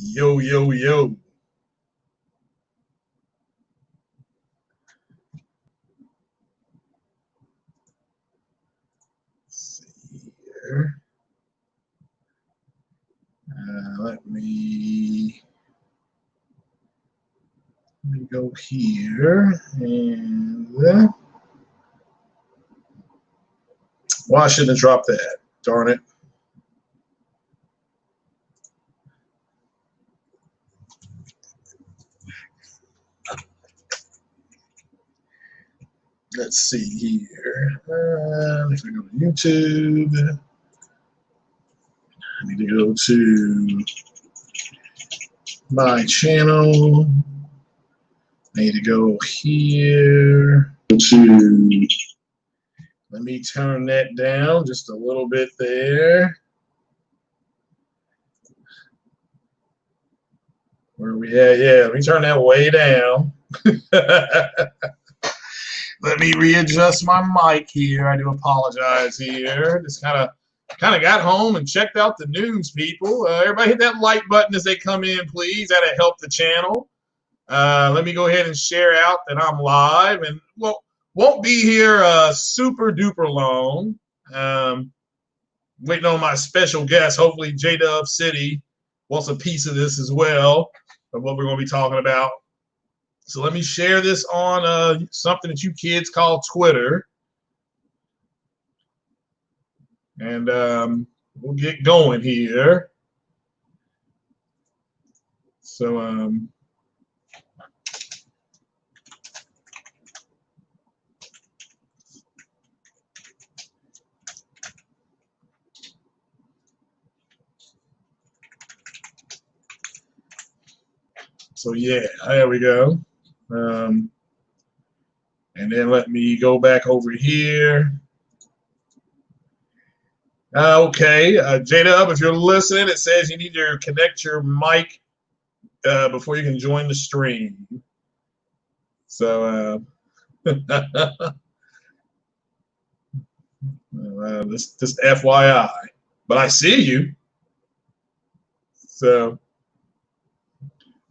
Yo, yo, yo. Let's see here. Let me go here and well, I shouldn't have dropped that. Darn it. Let's see here. If I go to YouTube, I need to go to my channel. I need to go here to, let me turn that down just a little bit there. Where are we at? Yeah, let me turn that way down. Let me readjust my mic here. I do apologize here. Just kind of got home and checked out the news, people. Everybody hit that like button as they come in, please. That'll help the channel. Let me go ahead and share out that I'm live, and well, won't be here super duper long. Waiting on my special guest. Hopefully, J-Dub City wants a piece of this as well, of what we're going to be talking about. So let me share this on something that you kids call Twitter. And we'll get going here. So so yeah, there we go. And then let me go back over here. Okay, J-Dub, if you're listening, it says you need to connect your mic before you can join the stream. So this FYI, but I see you.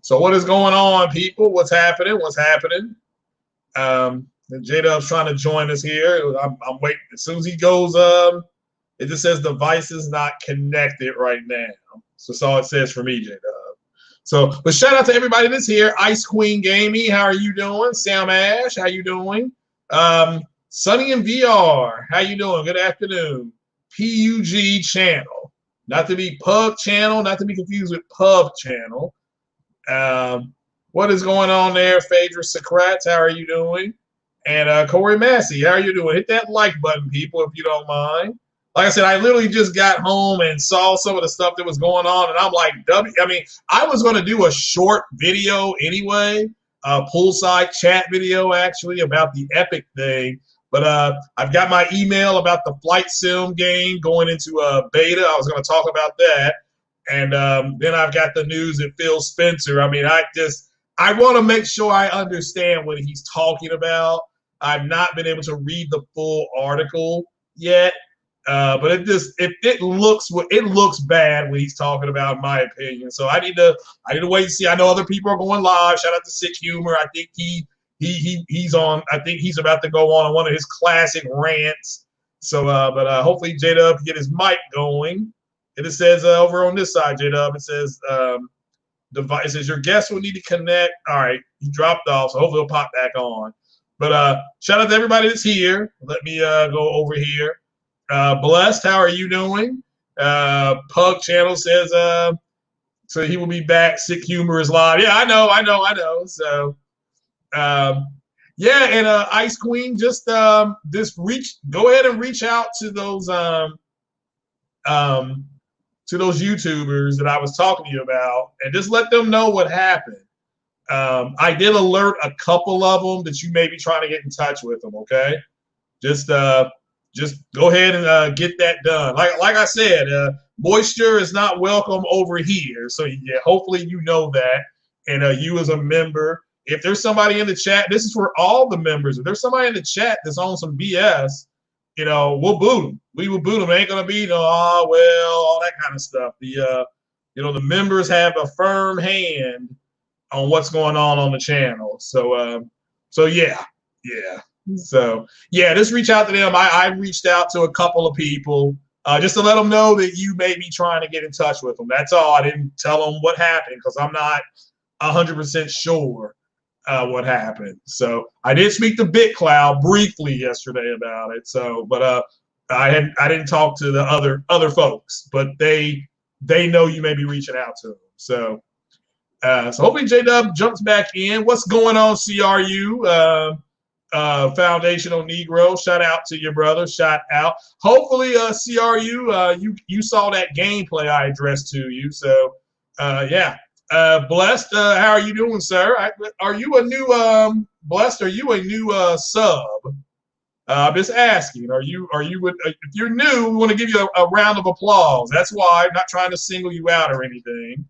So what is going on, people? What's happening? What's happening? J-Dub's trying to join us here. I'm waiting. As soon as he goes, it just says device is not connected right now. So that's all it says for me, J-Dub. So, but shout out to everybody that's here. Ice Queen Gamey, how are you doing? Sam Ash, how you doing? Sunny in VR, how you doing? Good afternoon. PUG channel, not to be pub channel, not to be confused with pub channel. What is going on there, Phaedra Socrates? How are you doing? And Corey Massey, how are you doing? Hit that like button, people, if you don't mind. Like I said, I literally just got home and saw some of the stuff that was going on, and I'm like, I mean, I was going to do a short video anyway, a poolside chat video, actually, about the Epic thing. But I've got my email about the Flight Sim game going into a beta. I was going to talk about that. And then I've got the news that Phil Spencer. I mean, I want to make sure I understand what he's talking about. I've not been able to read the full article yet, but it looks bad when he's talking about, in my opinion. So I need to wait and see. I know other people are going live. Shout out to Sick Humor. I think he's on. I think he's about to go on one of his classic rants. So, but hopefully J-Dub can get his mic going. And it says over on this side, J-Dub, it says device. It says your guest will need to connect. All right, he dropped off, so hopefully he'll pop back on. But shout out to everybody that's here. Let me go over here. Blessed, how are you doing? Pug Channel says so he will be back. Sick Humor is live. Yeah, I know. So yeah, and Ice Queen, just go ahead and reach out to those YouTubers that I was talking to you about, and just let them know what happened. I did alert a couple of them that you may be trying to get in touch with them. Okay, just go ahead and get that done. Like I said, moisture is not welcome over here. So yeah, hopefully you know that, and you as a member, if there's somebody in the chat, this is for all the members. If there's somebody in the chat that's on some BS, you know, we'll boot them. We will boot them. It ain't gonna be no, oh well, all that kind of stuff. The the members have a firm hand on what's going on the channel. So yeah. So yeah, just reach out to them. I reached out to a couple of people just to let them know that you may be trying to get in touch with them. That's all. I didn't tell them what happened because I'm not 100% sure what happened. So I did speak to BitCloud briefly yesterday about it. So, but I didn't talk to the other folks, but they know you may be reaching out to them. So hopefully J-Dub jumps back in. What's going on, CRU? Foundational Negro. Shout out to your brother. Shout out. Hopefully, CRU, you saw that gameplay I addressed to you. So, yeah. Blessed, how are you doing, sir? Are you a new Blessed? Are you a new sub? I'm just asking. Are you? If you're new, we want to give you a round of applause. That's why. I'm not trying to single you out or anything.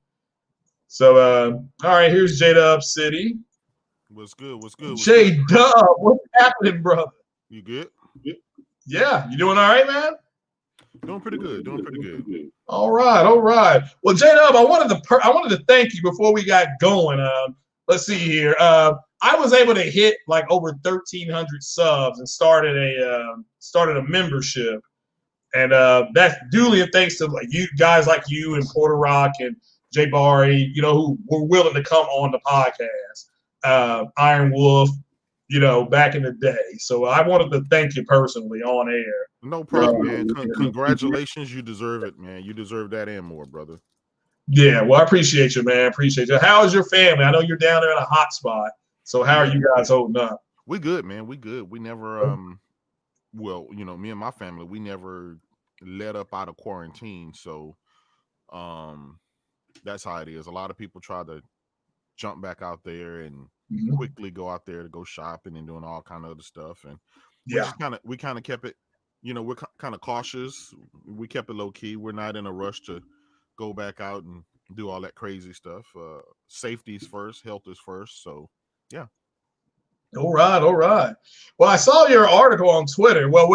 So, all right. Here's J-Dub City. What's good? What's good? J-Dub, what's happening, brother? You good? Yeah, you doing all right, man? Doing pretty good. All right. Well, J-Dub, I wanted to thank you before we got going. Let's see here. I was able to hit like over 1,300 subs and started a membership, and that's duly and thanks to like you guys like you and Porter Rock and Jay Barry, who were willing to come on the podcast. Iron Wolf, back in the day. So I wanted to thank you personally on air. No problem, man. Congratulations. You deserve it, man. You deserve that and more, brother. Yeah, well, I appreciate you, man. Appreciate you. How is your family? I know you're down there in a hot spot. So how are you guys holding up? We good, man. We good. We never, well, me and my family, we never let up out of quarantine. So that's how it is. A lot of people try to jump back out there and quickly go out there to go shopping and doing all kind of other stuff. And we kind of kept it, we're kind of cautious. We kept it low key. We're not in a rush to go back out and do all that crazy stuff. Safety's first, health is first. So yeah. All right. Well, I saw your article on Twitter. Well,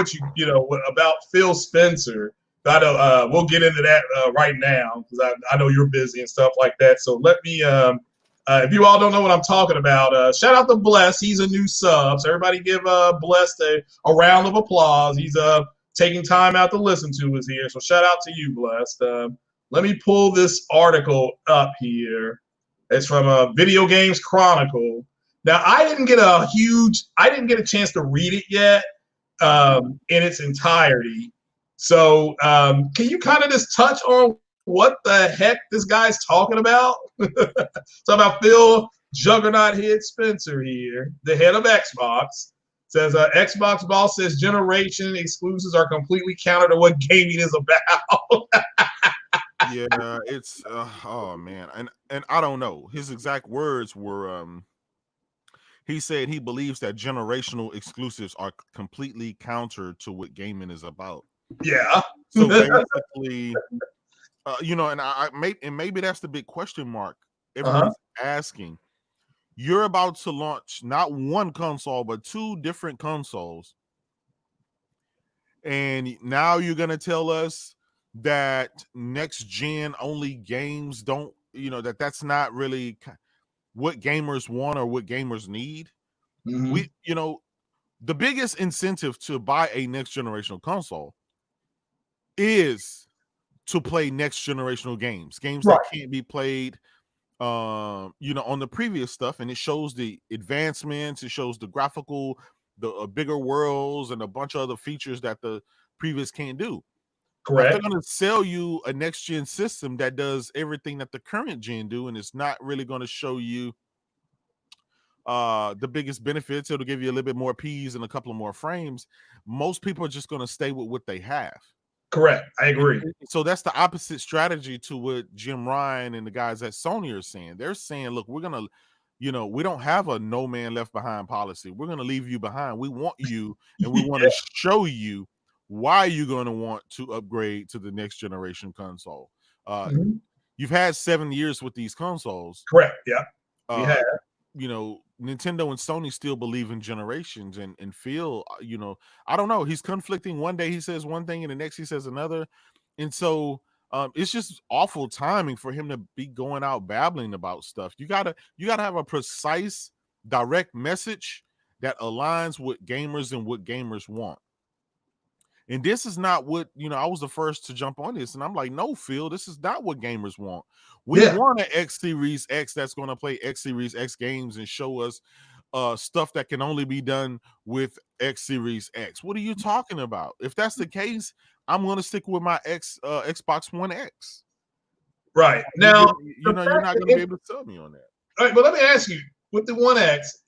about Phil Spencer. I know we'll get into that right now because I know you're busy and stuff like that. So let me, if you all don't know what I'm talking about, shout out to Bless. He's a new sub. So everybody give Bless a round of applause. He's taking time out to listen to us here. So shout out to you, Blessed. Let me pull this article up here. It's from Video Games Chronicle. Now, I didn't get a chance to read it yet in its entirety. So can you kind of just touch on what the heck this guy's talking about? Talking about Phil Juggernaut Head Spencer here, the head of Xbox. Says Xbox boss says generation exclusives are completely counter to what gaming is about. Yeah, it's oh man, and I don't know. His exact words were he said he believes that generational exclusives are completely counter to what gaming is about. Yeah. So basically, and maybe that's the big question mark everyone's asking. You're about to launch not one console, but two different consoles. And now you're going to tell us that next gen only games don't, that's not really what gamers want or what gamers need. We, the biggest incentive to buy a next generational console is to play next generational games that can't be played on the previous stuff. And it shows the advancements, it shows the graphical, the bigger worlds and a bunch of other features that the previous can't do. Correct. They're going to sell you a next gen system that does everything that the current gen do, and it's not really going to show you the biggest benefits. It'll give you a little bit more P's and a couple of more frames. Most people are just going to stay with what they have. Correct. I agree. So that's the opposite strategy to what Jim Ryan and the guys at Sony are saying. They're saying, look, we're going to, we don't have a no man left behind policy. We're going to leave you behind. We want you, and we want to show you why you're going to want to upgrade to the next generation console. You've had 7 years with these consoles. Correct. Yeah. We have. Nintendo and Sony still believe in generations and feel, I don't know. He's conflicting. One day he says one thing and the next he says another. And so It's just awful timing for him to be going out babbling about stuff. You gotta have a precise, direct message that aligns with gamers and what gamers want. And this is not what, I was the first to jump on this, and I'm like, no, Phil, this is not what gamers want. We want an X Series X that's going to play X Series X games and show us stuff that can only be done with X Series X. What are you talking about? If that's the case, I'm going to stick with my Xbox One X. Right. Now, you're not going to be able to tell me on that. All right, but let me ask you, with the One X,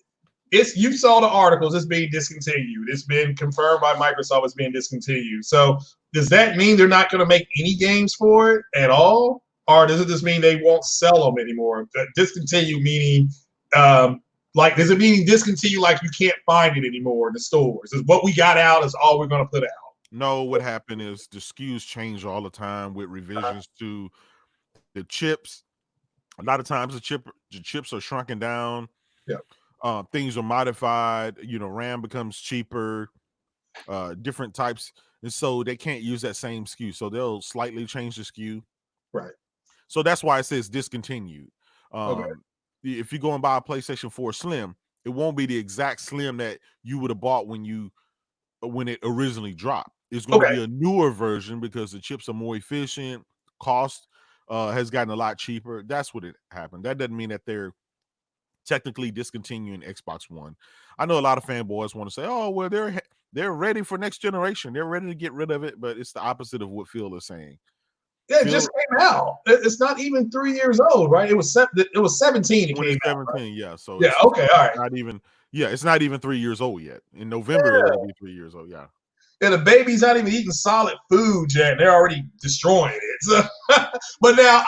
you saw the articles, it's being discontinued. It's been confirmed by Microsoft it's being discontinued. So does that mean they're not going to make any games for it at all? Or does it just mean they won't sell them anymore? Discontinue meaning, does it mean discontinue like you can't find it anymore in the stores? Is what we got out is all we're going to put out? No, what happened is the SKUs change all the time with revisions to the chips. A lot of times the chips are shrunken down. Yeah. Things are modified, RAM becomes cheaper, different types, and so they can't use that same SKU, so they'll slightly change the SKU. Right. So that's why it says discontinued. Okay. If you go and buy a PlayStation 4 Slim, it won't be the exact Slim that you would have bought when it originally dropped. It's going to be a newer version because the chips are more efficient, cost has gotten a lot cheaper. That's what it happened. That doesn't mean that they're technically discontinuing Xbox One. I know a lot of fanboys want to say, oh, well, they're ready for next generation. They're ready to get rid of it, but it's the opposite of what Phil is saying. Yeah, it just came out. It's not even 3 years old, right? It was 17 it came out. 17, right? Yeah. So yeah, okay, all right. It's not even 3 years old yet. In November, it'll be 3 years old, yeah. And the baby's not even eating solid food yet. And they're already destroying it. So, but now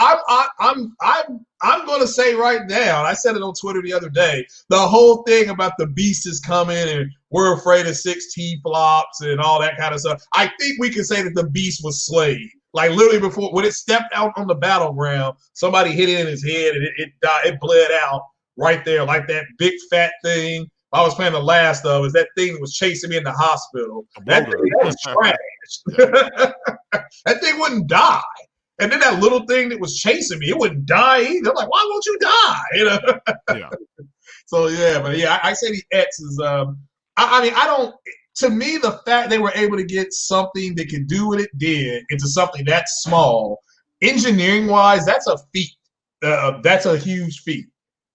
I'm going to say right now, and I said it on Twitter the other day, the whole thing about the beast is coming and we're afraid of 6 T-flops and all that kind of stuff. I think we can say that the beast was slayed. Like literally before, when it stepped out on the battleground, somebody hit it in his head and it died. It bled out right there, like that big fat thing. I was playing The Last of Us. That thing that was chasing me in the hospital. That was trash. That thing wouldn't die. And then that little thing that was chasing me, it wouldn't die either. I'm like, why won't you die? Yeah. So I say the X is. I don't. To me, the fact they were able to get something that could do what it did into something that's small, engineering-wise, that's a feat. That's a huge feat.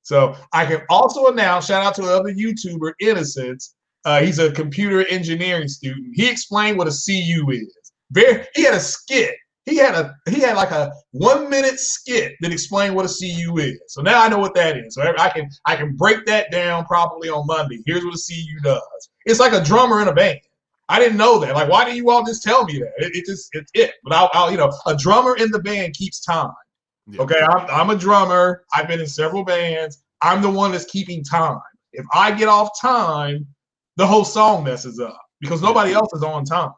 So I can also announce, shout out to another YouTuber, Innocence. He's a computer engineering student. He explained what a CU is. He had a skit. He had like a 1 minute skit that explained what a CU is. So now I know what that is. So I can break that down properly on Monday. Here's what a CU does. It's like a drummer in a band. I didn't know that. Like, why didn't you all just tell me that? It's it. But I'll a drummer in the band keeps time. Yeah. Okay, I'm a drummer. I've been in several bands. I'm the one that's keeping time. If I get off time, the whole song messes up because nobody else is on time.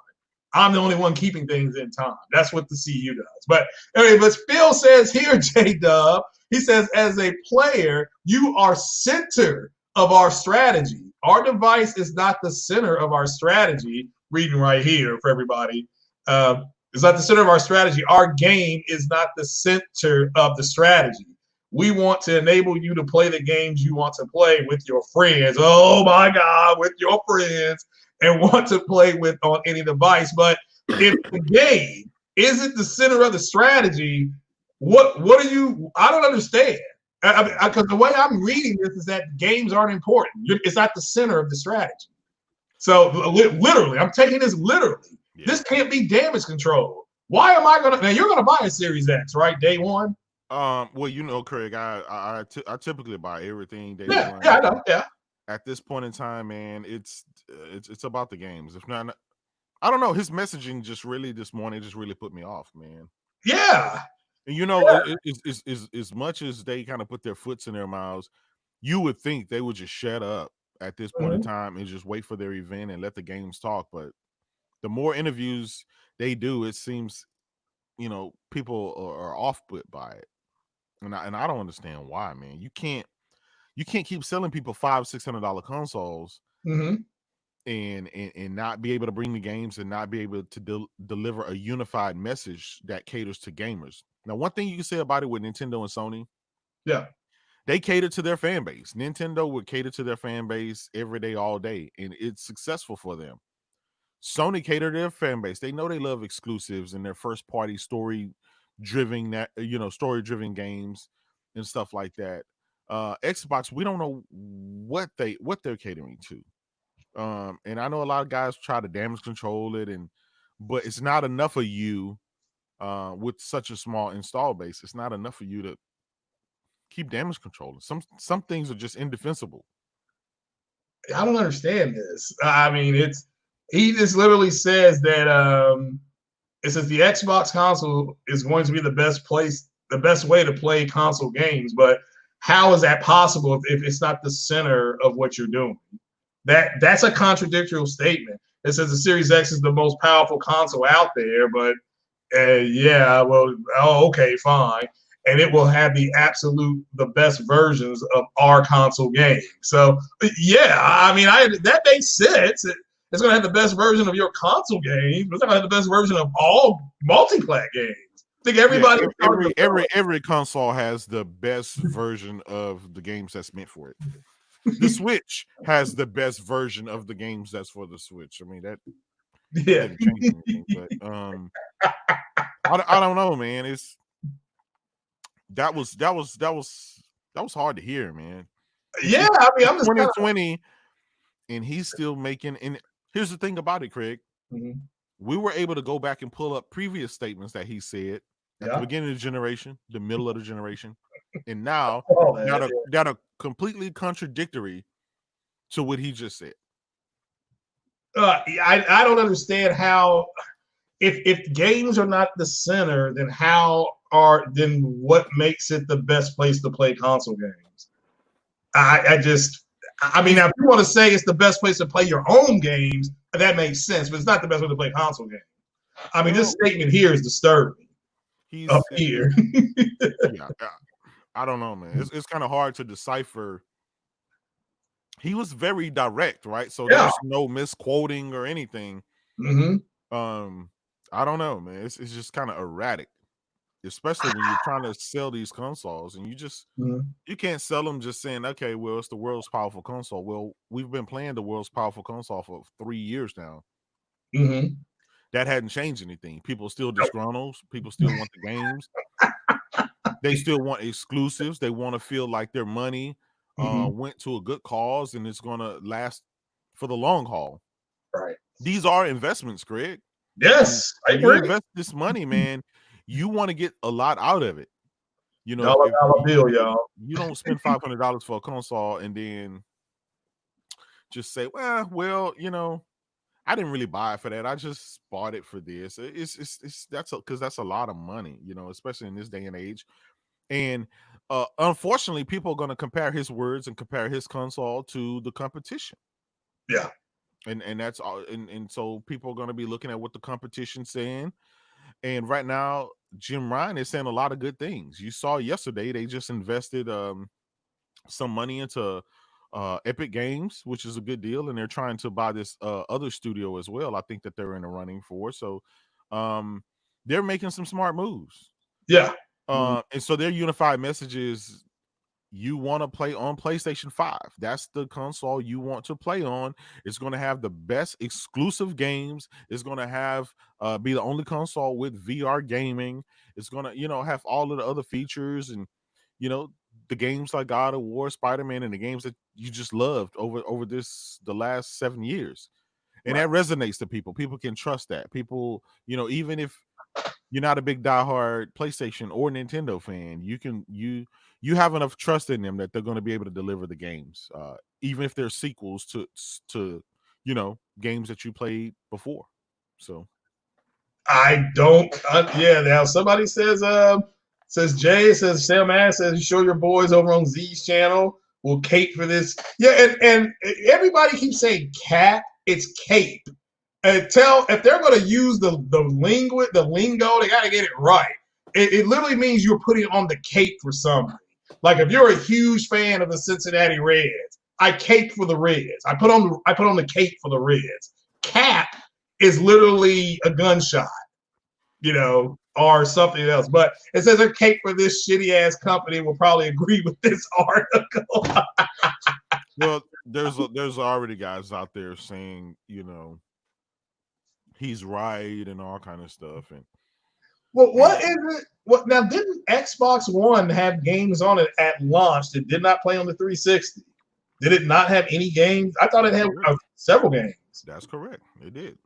I'm the only one keeping things in time. That's what the CU does. But anyway, but Phil says here, J-Dub, he says, as a player, you are center of our strategy. Our device is not the center of our strategy. Reading right here for everybody. It's not the center of our strategy. Our game is not the center of the strategy. We want to enable you to play the games you want to play with your friends. Oh my God, with your friends, and want to play with on any device. But if the game isn't the center of the strategy, what are you? I don't understand. Because the way I'm reading this is that games aren't important. It's not the center of the strategy. So literally, I'm taking this literally. Yeah. This can't be damage control. Why am I gonna? Now you're gonna buy a Series X, right? Day one. Well, Craig, I typically buy everything day one. Yeah, I know. Yeah. At this point in time, man, it's about the games. If not, I don't know. His messaging this morning just really put me off, man. Yeah. And as much as they kind of put their foots in their mouths, you would think they would just shut up at this point in time and just wait for their event and let the games talk. But the more interviews they do, it seems, people are off put by it. And I don't understand why, man. You can't keep selling people $500-$600 consoles and not be able to bring the games and not be able to deliver a unified message that caters to gamers. Now, one thing you can say about it with Nintendo and Sony, yeah, they cater to their fan base. Nintendo would cater to their fan base every day, all day, and it's successful for them. Sony cater to their fan base. They know they love exclusives and their first party story driven games and stuff like that. Xbox, we don't know what they're catering to. And I know a lot of guys try to damage control it, but it's not enough for you with such a small install base. It's not enough for you to keep damage controlling. Some things are just indefensible. I don't understand this. I mean, he just literally says that it says the Xbox console is going to be the best way to play console games, but how is that possible if it's not the center of what you're doing? That's a contradictory statement. It says the Series X is the most powerful console out there, but yeah, well, okay, fine. And it will have the best versions of our console games. So yeah, I mean, that makes sense. It's going to have the best version of your console games, but it's going to have the best version of all multi-plat games. I think everybody, every console has the best version of the games that's meant for it. The Switch has the best version of the games that's for the Switch. I mean that didn't change anything, but I don't know, man. That was hard to hear, man. Yeah, I mean, I'm just 2020, and he's still making. And here's the thing about it, Craig. Mm-hmm. We were able to go back and pull up previous statements that he said at the beginning of the generation, the middle of the generation, and now that are completely contradictory to what he just said. I don't understand how, if games are not the center, then what makes it the best place to play console games? I mean, now if you want to say it's the best place to play your own games, that makes sense, but it's not the best way to play console games. I mean, this statement here is disturbing. Up here. Yeah, I don't know, man. It's kind of hard to decipher. He was very direct, right? So there's no misquoting or anything. Mm-hmm. I don't know, man. It's just kind of erratic, especially when you're trying to sell these consoles and you can't sell them just saying, okay, well, it's the world's powerful console. Well, we've been playing the world's powerful console for 3 years now. Mm-hmm. That hadn't changed anything. People still disgruntled. People still want the games. They still want exclusives. They want to feel like their money went to a good cause and it's going to last for the long haul. Right. These are investments, Greg. Yes, I agree. You invest this money, man. You want to get a lot out of it. You know, dollar bill, y'all. You don't spend $500 for a console and then just say, well, you know, I didn't really buy it for that. I just bought it for this. That's a lot of money, you know, especially in this day and age. And unfortunately, people are going to compare his words and compare his console to the competition. Yeah. And that's all. And so people are going to be looking at what the competition's saying. And right now, Jim Ryan is saying a lot of good things. You saw yesterday, they just invested some money into Epic Games, which is a good deal, and they're trying to buy this other studio as well. I think that they're in the running for. So they're making some smart moves. Yeah. And so their unified message is you want to play on PlayStation 5. That's the console you want to play on. It's going to have the best exclusive games. It's going to have be the only console with VR gaming. It's going to, you know, have all of the other features and, you know, the games like God of War, Spider-Man, and the games that you just loved over the last 7 years. And that resonates to people. People can trust that. People, you know, even if you're not a big diehard PlayStation or Nintendo fan, you have enough trust in them that they're going to be able to deliver the games, even if they're sequels to you know, games that you played before. So I don't. Now somebody says Sam Ass says, show your boys over on Z's channel will cape for this. Yeah, and everybody keeps saying cap. It's cape. And if they're going to use the lingo, they got to get it right. It literally means you're putting on the cape for somebody. Like if you're a huge fan of the Cincinnati Reds, I cape for the Reds. I put on the cape for the Reds. Cap is literally a gunshot, or something else. But it says a cape for this shitty ass company will probably agree with this article. Well, there's already guys out there saying, he's right and all kind of stuff. And well, what is it? What now? Didn't Xbox One have games on it at launch that did not play on the 360? Did it not have any games? I thought it had several games. That's correct. It did.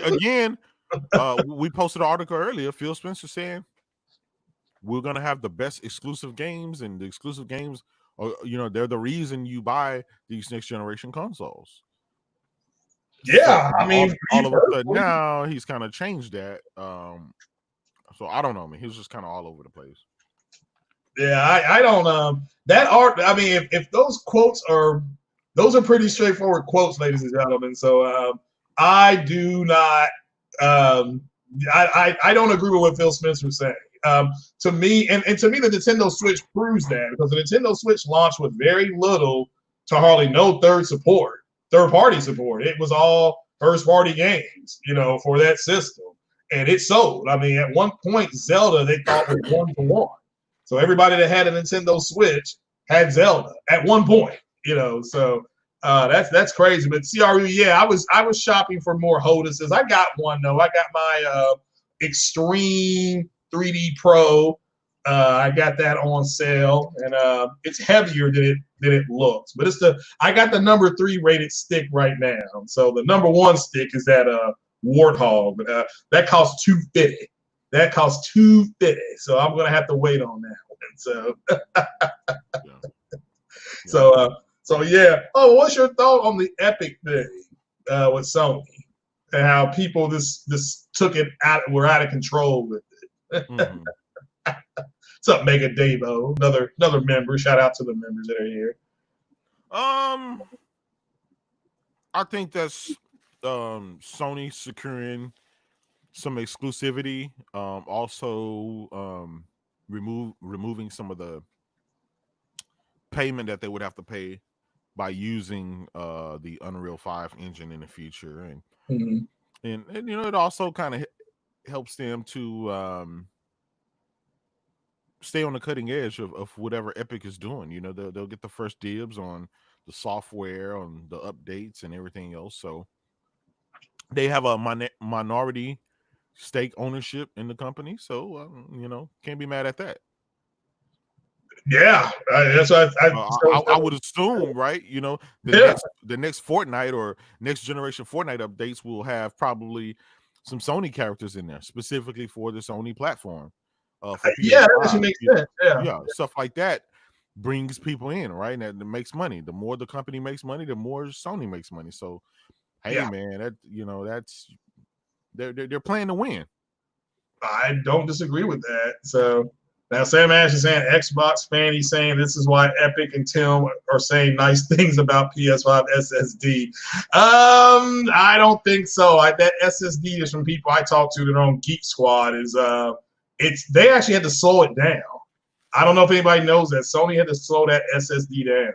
Again, we posted an article earlier. Phil Spencer saying we're gonna have the best exclusive games, and the exclusive games are, they're the reason you buy these next generation consoles. Yeah, so, I mean, all of a sudden now he's kind of changed that. So I don't know. I mean, he was just kind of all over the place. Yeah, I don't. That art. I mean, if those quotes are, those are pretty straightforward quotes, ladies and gentlemen. So I do not. I don't agree with what Phil Spencer was saying. To me, and to me, the Nintendo Switch proves that, because the Nintendo Switch launched with very little to hardly no third-party support. It was all first-party games, for that system, and it sold. I mean, at one point, Zelda they thought was 1-to-1. So everybody that had a Nintendo Switch had Zelda at one point, So that's crazy. But CRU, yeah, I was shopping for more HOTASes. I got one though. I got my Extreme 3D Pro. I got that on sale, and it's heavier than it looks. But I got the number 3 rated stick right now. So the number 1 stick is that Warthog, but that costs $250. That costs $250. So I'm gonna have to wait on that one. So yeah. Oh, what's your thought on the Epic thing with Sony and how people this took it out? We're out of control with it. Mm-hmm. What's up, Mega Davo? Another member. Shout out to the members that are here. I think that's Sony securing some exclusivity. Also removing some of the payment that they would have to pay by using the Unreal 5 engine in the future, and and it also kind of helps them to stay on the cutting edge of whatever Epic is doing. They'll get the first dibs on the software, on the updates, and everything else. So they have a minority stake ownership in the company, so can't be mad at that. Yeah, that's what I would assume, right? The next Fortnite or next generation Fortnite updates will have probably some Sony characters in there specifically for the Sony platform. That actually makes sense. Yeah, stuff like that brings people in, right? And that makes money. The more the company makes money, the more Sony makes money. So, hey, man, that's they're playing to win. I don't disagree with that. So now Sam Ash is saying Xbox fan. He's saying this is why Epic and Tim are saying nice things about PS5 SSD. I don't think so. That SSD is from people I talked to that are on Geek Squad. They actually had to slow it down. I don't know if anybody knows that Sony had to slow that SSD down.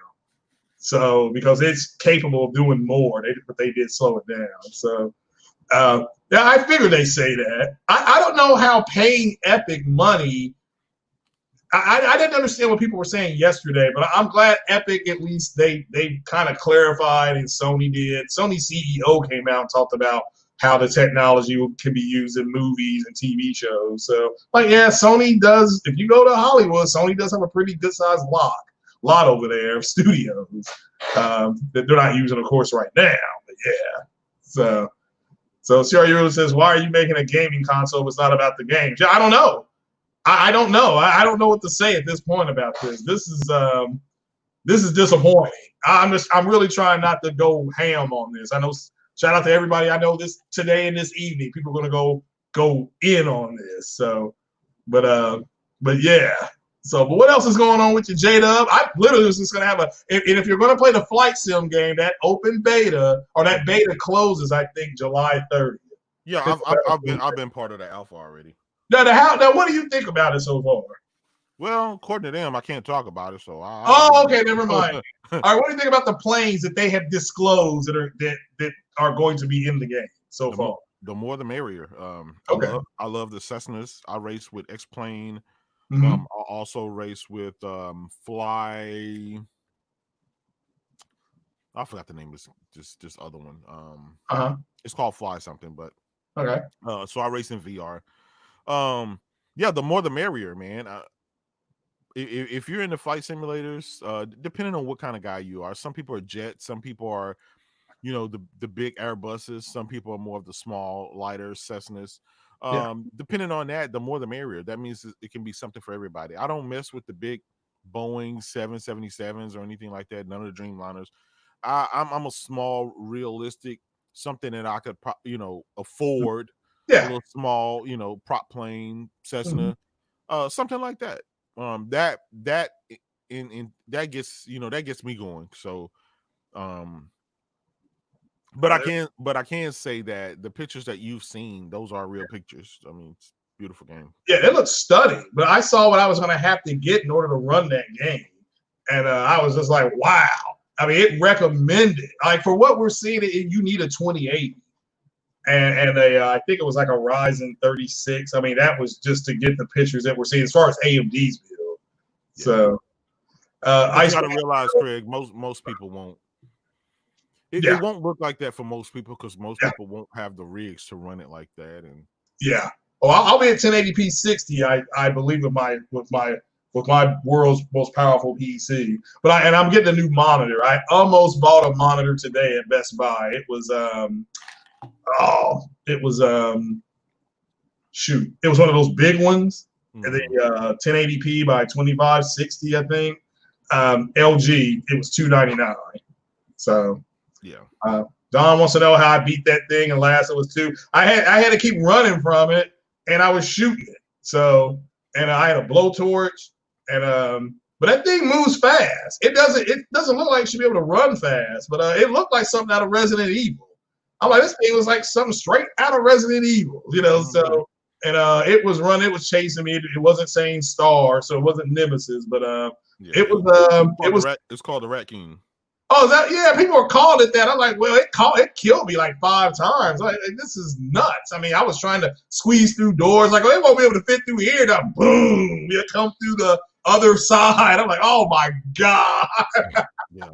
So because it's capable of doing more, but they did slow it down. So yeah, I figured they say that. I don't know how paying Epic money. I didn't understand what people were saying yesterday, but I'm glad Epic, at least they kind of clarified, and Sony did. Sony CEO came out and talked about how the technology can be used in movies and TV shows. So, Sony does. If you go to Hollywood, Sony does have a pretty good sized lot over there of studios that they're not using, of course, right now. But yeah, so CRU says, "Why are you making a gaming console? It's not about the games." Yeah, I don't know. I don't know. I don't know what to say at this point about this. This is disappointing. I'm really trying not to go ham on this. I know. Shout out to everybody I know this today and this evening. People are gonna go in on this. So, but yeah. So, but what else is going on with you, J-Dub? I literally was just gonna have if you're gonna play the flight sim game, that open beta or that beta closes, I think July 30th. Yeah, I've been part of the alpha already. Now, what do you think about it so far? Well, according to them, I can't talk about it, so I don't Oh, know. okay, never mind. All right, what do you think about the planes that they have disclosed that are going to be in the game so far? The more the merrier. Okay. I love the Cessnas. I race with X-Plane. Mm-hmm. I also race with Fly. I forgot the name of this other one. It's called Fly something, but Okay. so I race in VR. Yeah, the more the merrier, man. If you're into flight simulators, depending on what kind of guy you are, some people are jets, some people are, the big Airbuses, some people are more of the small, lighter Cessnas. Yeah. Depending on that, the more the merrier. That means it can be something for everybody. I don't mess with the big Boeing 777s or anything like that. None of the Dreamliners. I'm a small, realistic, something that I could, afford. A Yeah. little small, prop plane, Cessna, something like that. That in that gets me going. So, but I can say that the pictures that you've seen, those are real pictures. I mean, it's a beautiful game. Yeah, it looks stunning. But I saw what I was going to have to get in order to run that game, and I was just like, wow. I mean, it recommended like for what we're seeing, you need a 2080. And I think it was like a Ryzen 36. I mean, that was just to get the pictures that we're seeing as far as AMD's build. Yeah. So I got to realize, Craig, most people won't. It won't look like that for most people because most people won't have the rigs to run it like that. And yeah, well, I'll be at 1080p 60. I believe with my world's most powerful PC. But I'm getting a new monitor. I almost bought a monitor today at Best Buy. It was shoot, it was one of those big ones. Mm-hmm. The 1080p by 2560, I think. LG, it was $299. So yeah. Don wants to know how I beat that thing, and last it was 2. I had to keep running from it, and I was shooting it. So, and I had a blowtorch, and but that thing moves fast. It doesn't look like it should be able to run fast, but it looked like something out of Resident Evil. I'm like, this thing was like something straight out of Resident Evil, Mm-hmm. So, and it was running, it was chasing me. It wasn't saying Star, so it wasn't Nemesis, but it was. It's called the Rat King. Oh, people are calling it that. I'm like, well, it killed me like 5 times. Like, this is nuts. I mean, I was trying to squeeze through doors. Like, it won't be able to fit through here. Now, boom, it come through the other side. I'm like, oh my God. Yeah.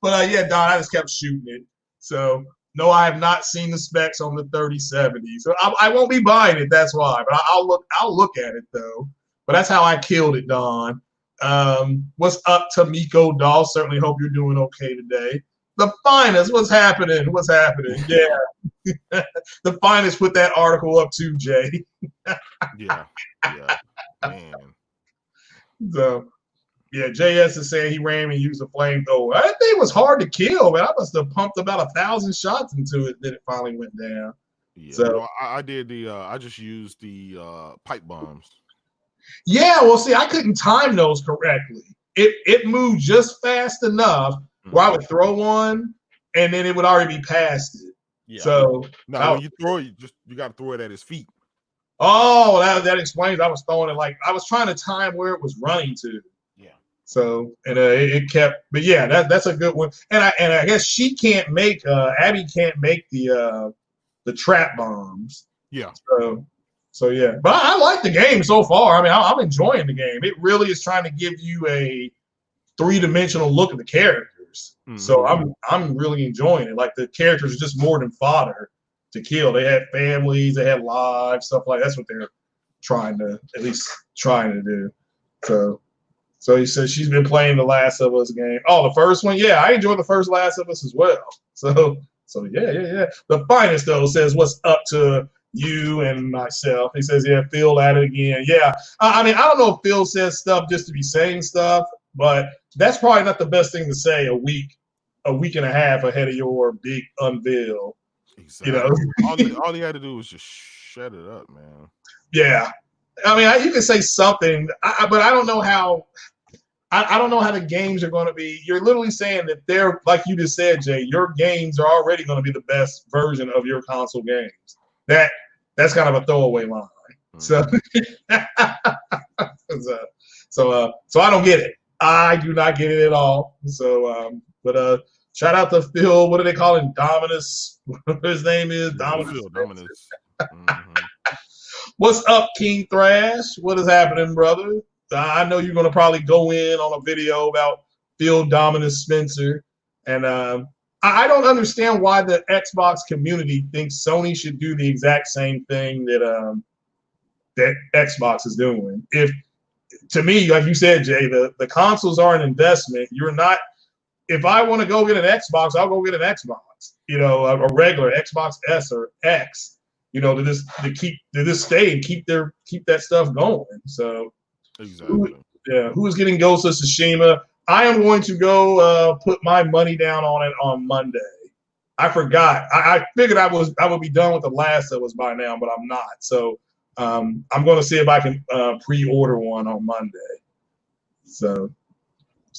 But Don, I just kept shooting it. So no, I have not seen the specs on the 3070. So I won't be buying it. That's why. But I'll look at it though. But that's how I killed it, Don. What's up, Tamiko Doll? Certainly hope you're doing okay today. The Finest, what's happening? What's happening? Yeah. The Finest put that article up too, Jay. Yeah. Man. So, yeah, JS is saying he ran and used a flamethrower. That thing was hard to kill, man. I must have pumped about 1,000 shots into it, then it finally went down. Yeah, so I did I just used the pipe bombs. Yeah, well, see, I couldn't time those correctly. It moved just fast enough where I would throw one, and then it would already be past it. Yeah. So now when you throw it, you got to throw it at his feet. Oh, that explains. I was throwing it like I was trying to time where it was running to. Yeah. So and it kept, but yeah, that's a good one. And I guess she can't make Abby can't make the trap bombs. Yeah. So yeah, but I like the game so far. I mean, I'm enjoying the game. It really is trying to give you a 3-dimensional look at the characters. Mm-hmm. So I'm really enjoying it. Like the characters are just more than fodder to kill. They had families, they had lives, stuff like that's what they're trying to do. So he says she's been playing the Last of Us game. Oh, the first one, yeah, I enjoyed the first Last of Us as well. So yeah. The Finest though says what's up to you and myself. He says, yeah, Phil at it again. Yeah. I mean, I don't know if Phil says stuff just to be saying stuff, but that's probably not the best thing to say a week and a half ahead of your big unveil. Exactly. You know? all he had to do was just shut it up, man. Yeah. I mean, you can say something, but I don't know how. I don't know how the games are going to be. You're literally saying that they're, like you just said, Jay, your games are already going to be the best version of your console games. That's kind of a throwaway line. Mm-hmm. So I don't get it. I do not get it at all. So, but shout out to Phil. What do they call him? Dominus. His name is Dominus. Phil Dominus. Mm-hmm. What's up, King Thrash? What is happening, brother? I know you're gonna probably go in on a video about Phil Dominus Spencer, and I don't understand why the Xbox community thinks Sony should do the exact same thing that that Xbox is doing. If to me, like you said, Jay, the consoles are an investment. You're not. If I want to go get an Xbox, I'll go get an Xbox. You know, a regular Xbox S or X. You know, to just stay and keep that stuff going. So, exactly. Who's getting Ghost of Tsushima? I am going to go put my money down on it on Monday. I forgot. I figured I would be done with The Last of Us by now, but I'm not. So I'm going to see if I can pre-order one on Monday. So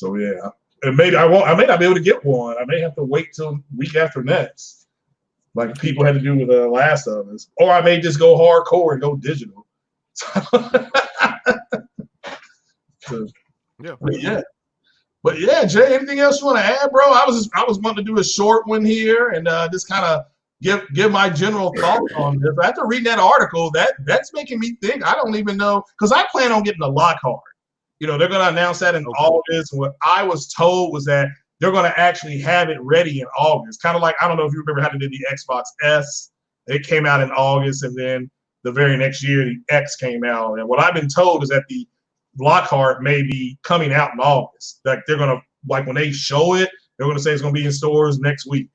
yeah. And maybe I won't. I may not be able to get one. I may have to wait till week after next, like people had to do with The Last of Us, or I may just go hardcore and go digital. So, But yeah, Jay. Anything else you want to add, bro? I was wanting to do a short one here and just kind of give my general thoughts on this. After reading that article, that's making me think. I don't even know, because I plan on getting a Lockhart. You know, they're going to announce that in August. And what I was told was that they're going to actually have it ready in August. Kind of like, I don't know if you remember how they did the Xbox S. It came out in August, and then the very next year, the X came out. And what I've been told is that the Lockhart may be coming out in August. Like they're going to, like when they show it, they're going to say it's going to be in stores next week.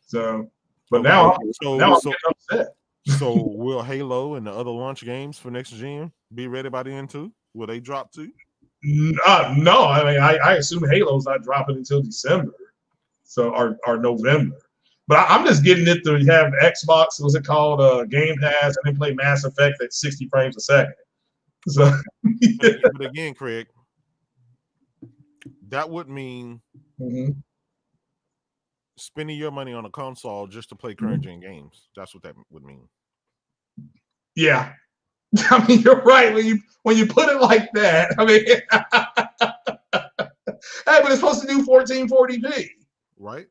So, but now I'm getting upset. So will Halo and the other launch games for next gen be ready by the end too? Will they drop too? No. I mean, I assume Halo's not dropping until December, so or November. But I'm just getting it to have Xbox. What's it called? Game Pass, and then play Mass Effect at 60 frames a second. So, but again, Craig, that would mean spending your money on a console just to play current gen games. That's what that would mean. Yeah. I mean, you're right when you put it like that. I mean, hey, but it's supposed to do 1440p, right?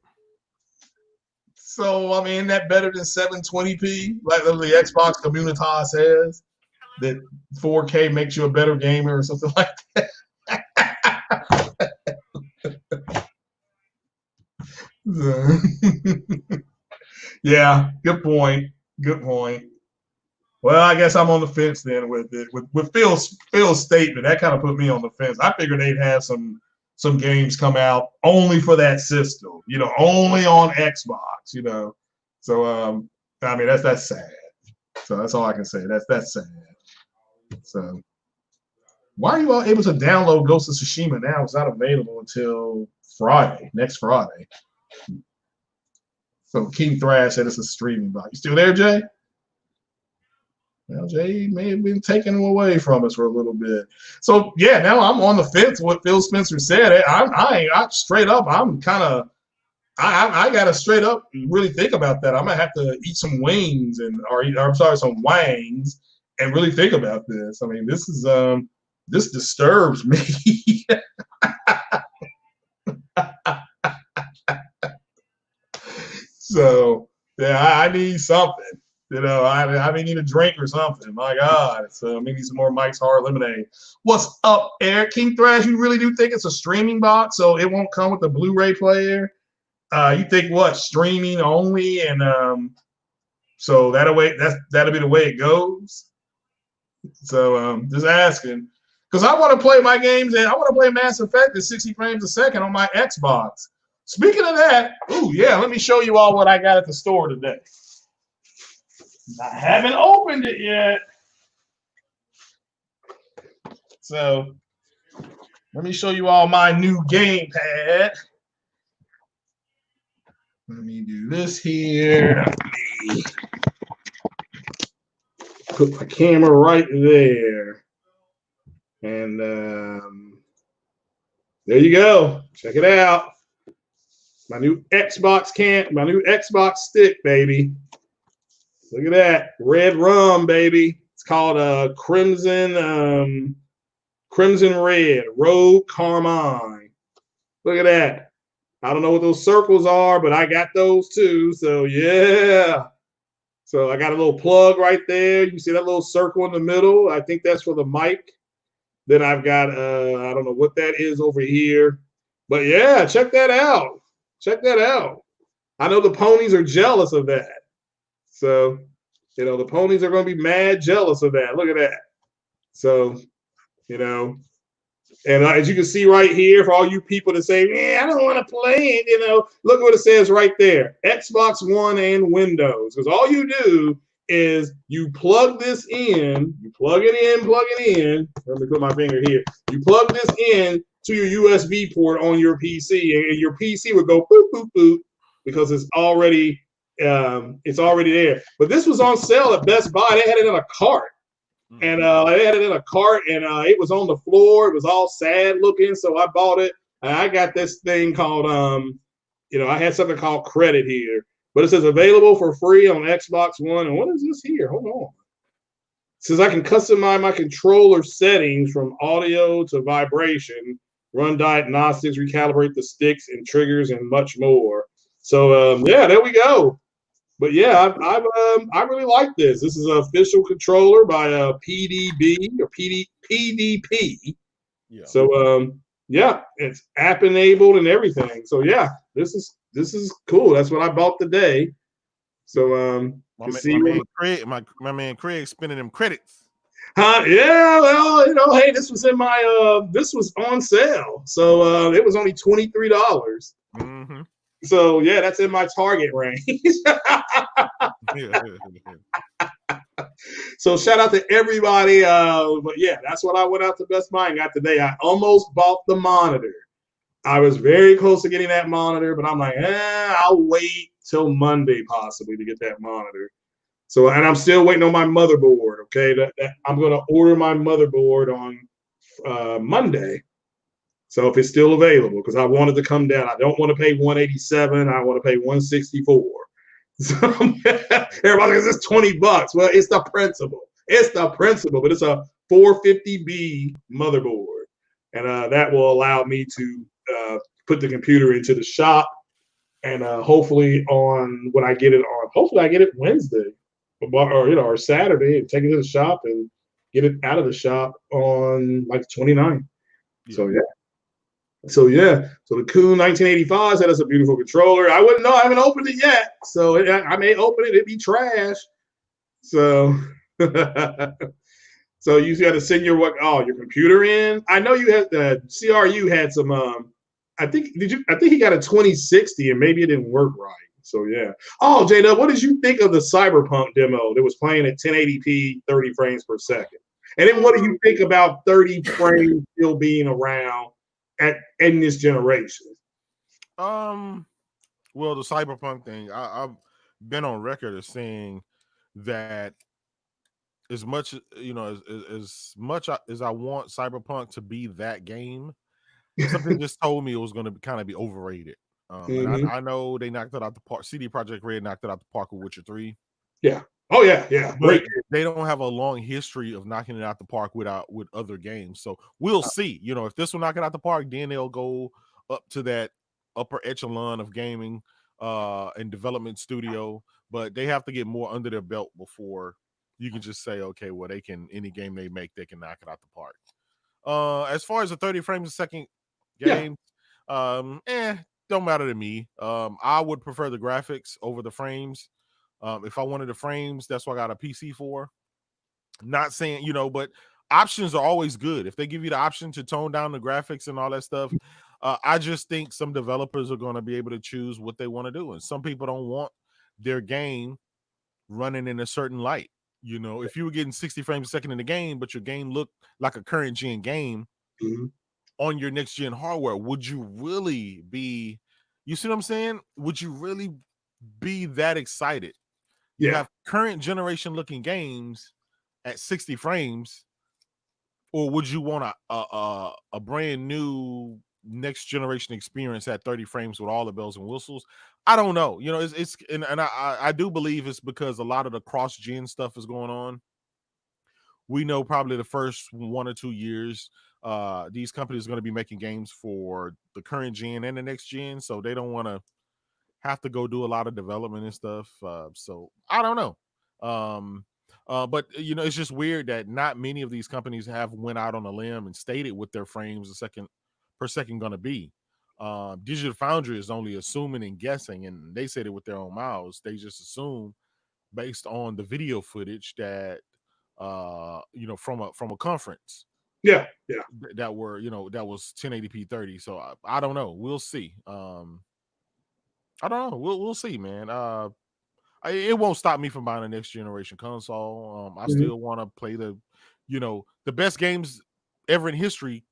So I mean, that better than 720p, like the Xbox community says that 4K makes you a better gamer or something like that. Yeah, good point. Good point. Well, I guess I'm on the fence then with it. With Phil's statement, that kind of put me on the fence. I figured they'd have some games come out only for that system, you know, only on Xbox, you know. So I mean that's sad. So that's all I can say. That's sad. So why are you all able to download Ghost of Tsushima now? It's not available until next Friday. So King Thrash said it's a streaming box. You still there, Jay? Well, Jay may have been taken away from us for a little bit. So yeah, now I'm on the fence with what Phil Spencer said. I straight up, I'm kind of, I gotta straight up really think about that. I'm gonna have to eat some wings some wangs and really think about this. I mean, this is this disturbs me. So yeah, I need something. You know, I may need a drink or something. My God. So maybe some more Mike's Hard Lemonade. What's up, Eric? King Thrash, you really do think it's a streaming box, so it won't come with the Blu-ray player? You think what? Streaming only, and so that'll be the way it goes. So just asking. Because I want to play my games and I want to play Mass Effect at 60 frames a second on my Xbox. Speaking of that, let me show you all what I got at the store today. I haven't opened it yet. So let me show you all my new gamepad. Let me do this here. Let me put my camera right there. And there you go. Check it out. My new Xbox stick, baby. Look at that. Red rum, baby. It's called Crimson Crimson Red, Rogue Carmine. Look at that. I don't know what those circles are, but I got those too. So yeah. So I got a little plug right there. You see that little circle in the middle? I think that's for the mic. Then I've got I don't know what that is over here. But yeah, check that out. Check that out. I know the ponies are jealous of that. So, the ponies are going to be mad jealous of that. Look at that. So, and as you can see right here, for all you people that say, I don't want to play it, look at what it says right there. Xbox One and Windows. Because all you do is you plug this in, plug it in. Let me put my finger here. You plug this in to your USB port on your PC, and your PC would go boop, boop, boop, because it's already there. But this was on sale at Best Buy. They had it in a cart. And they had it in a cart, and it was on the floor. It was all sad looking, so I bought it. And I got this thing called, I had something called credit here. But it says available for free on Xbox One. And what is this here? Hold on. It says I can customize my controller settings from audio to vibration, run diagnostics, recalibrate the sticks and triggers, and much more. So, yeah, there we go. But yeah, I really like this. This is an official controller by PDB or PDP. Yeah. So yeah, it's app enabled and everything. So yeah, this is cool. That's what I bought today. So my man Craig spending them credits. Yeah, well, hey, this was this was on sale, so it was only $23. Mm-hmm. So yeah, that's in my target range. So shout out to everybody. But yeah, that's what I went out to Best Buy and got today. I almost bought the monitor. I was very close to getting that monitor, but I'm like, I'll wait till Monday possibly to get that monitor. So, and I'm still waiting on my motherboard. Okay, I'm going to order my motherboard on Monday. So if it's still available, because I wanted to come down, I don't want to pay $187. I want to pay $164. So everybody says it's $20. Well, it's the principle. It's the principle, but it's a 450B motherboard, and that will allow me to put the computer into the shop, and hopefully when I get it on, hopefully I get it Wednesday, or Saturday, and take it to the shop and get it out of the shop on like the 29th. Yeah. So yeah. So the Coon 1985 said it's a beautiful controller. I wouldn't know. I haven't opened it yet. So I may open it. It'd be trash. So so you got to send your computer in. I know you had CRU had some. I think he got a 2060 and maybe it didn't work right. So yeah. Oh, J-Dub, what did you think of the Cyberpunk demo that was playing at 1080p, 30 frames per second? And then what do you think about 30 frames still being around in this generation? Well, the Cyberpunk thing, I've been on record as saying that as much as much as I want Cyberpunk to be that game, something just told me it was going to kind of be overrated. And I know they knocked it out the park. CD Projekt Red knocked it out the park with Witcher 3. Yeah. Oh yeah. But they don't have a long history of knocking it out the park with other games. So we'll see. If this will knock it out the park, then they'll go up to that upper echelon of gaming and development studio. But they have to get more under their belt before you can just say, okay, well, any game they make, they can knock it out the park. As far as the 30 frames a second game, don't matter to me. I would prefer the graphics over the frames. If I wanted the frames, that's what I got a PC for. Not saying, but options are always good. If they give you the option to tone down the graphics and all that stuff, I just think some developers are going to be able to choose what they want to do. And some people don't want their game running in a certain light. If you were getting 60 frames a second in the game, but your game looked like a current gen game on your next gen hardware, would you really be, you see what I'm saying? Would you really be that excited? You have current generation looking games at 60 frames, or would you want a brand new next generation experience at 30 frames with all the bells and whistles? I don't know. I do believe it's because a lot of the cross gen stuff is going on. We know probably the first 1 or 2 years these companies are going to be making games for the current gen and the next gen, so they don't want to have to go do a lot of development and stuff. So I don't know. But it's just weird that not many of these companies have went out on a limb and stated what their frames per second going to be. Digital Foundry is only assuming and guessing, and they said it with their own mouths. They just assume based on the video footage that from a conference. Yeah. That was 1080p 30. So I don't know. We'll see. I don't know. We'll see, man. It won't stop me from buying a next generation console. I still want to play the best games ever in history.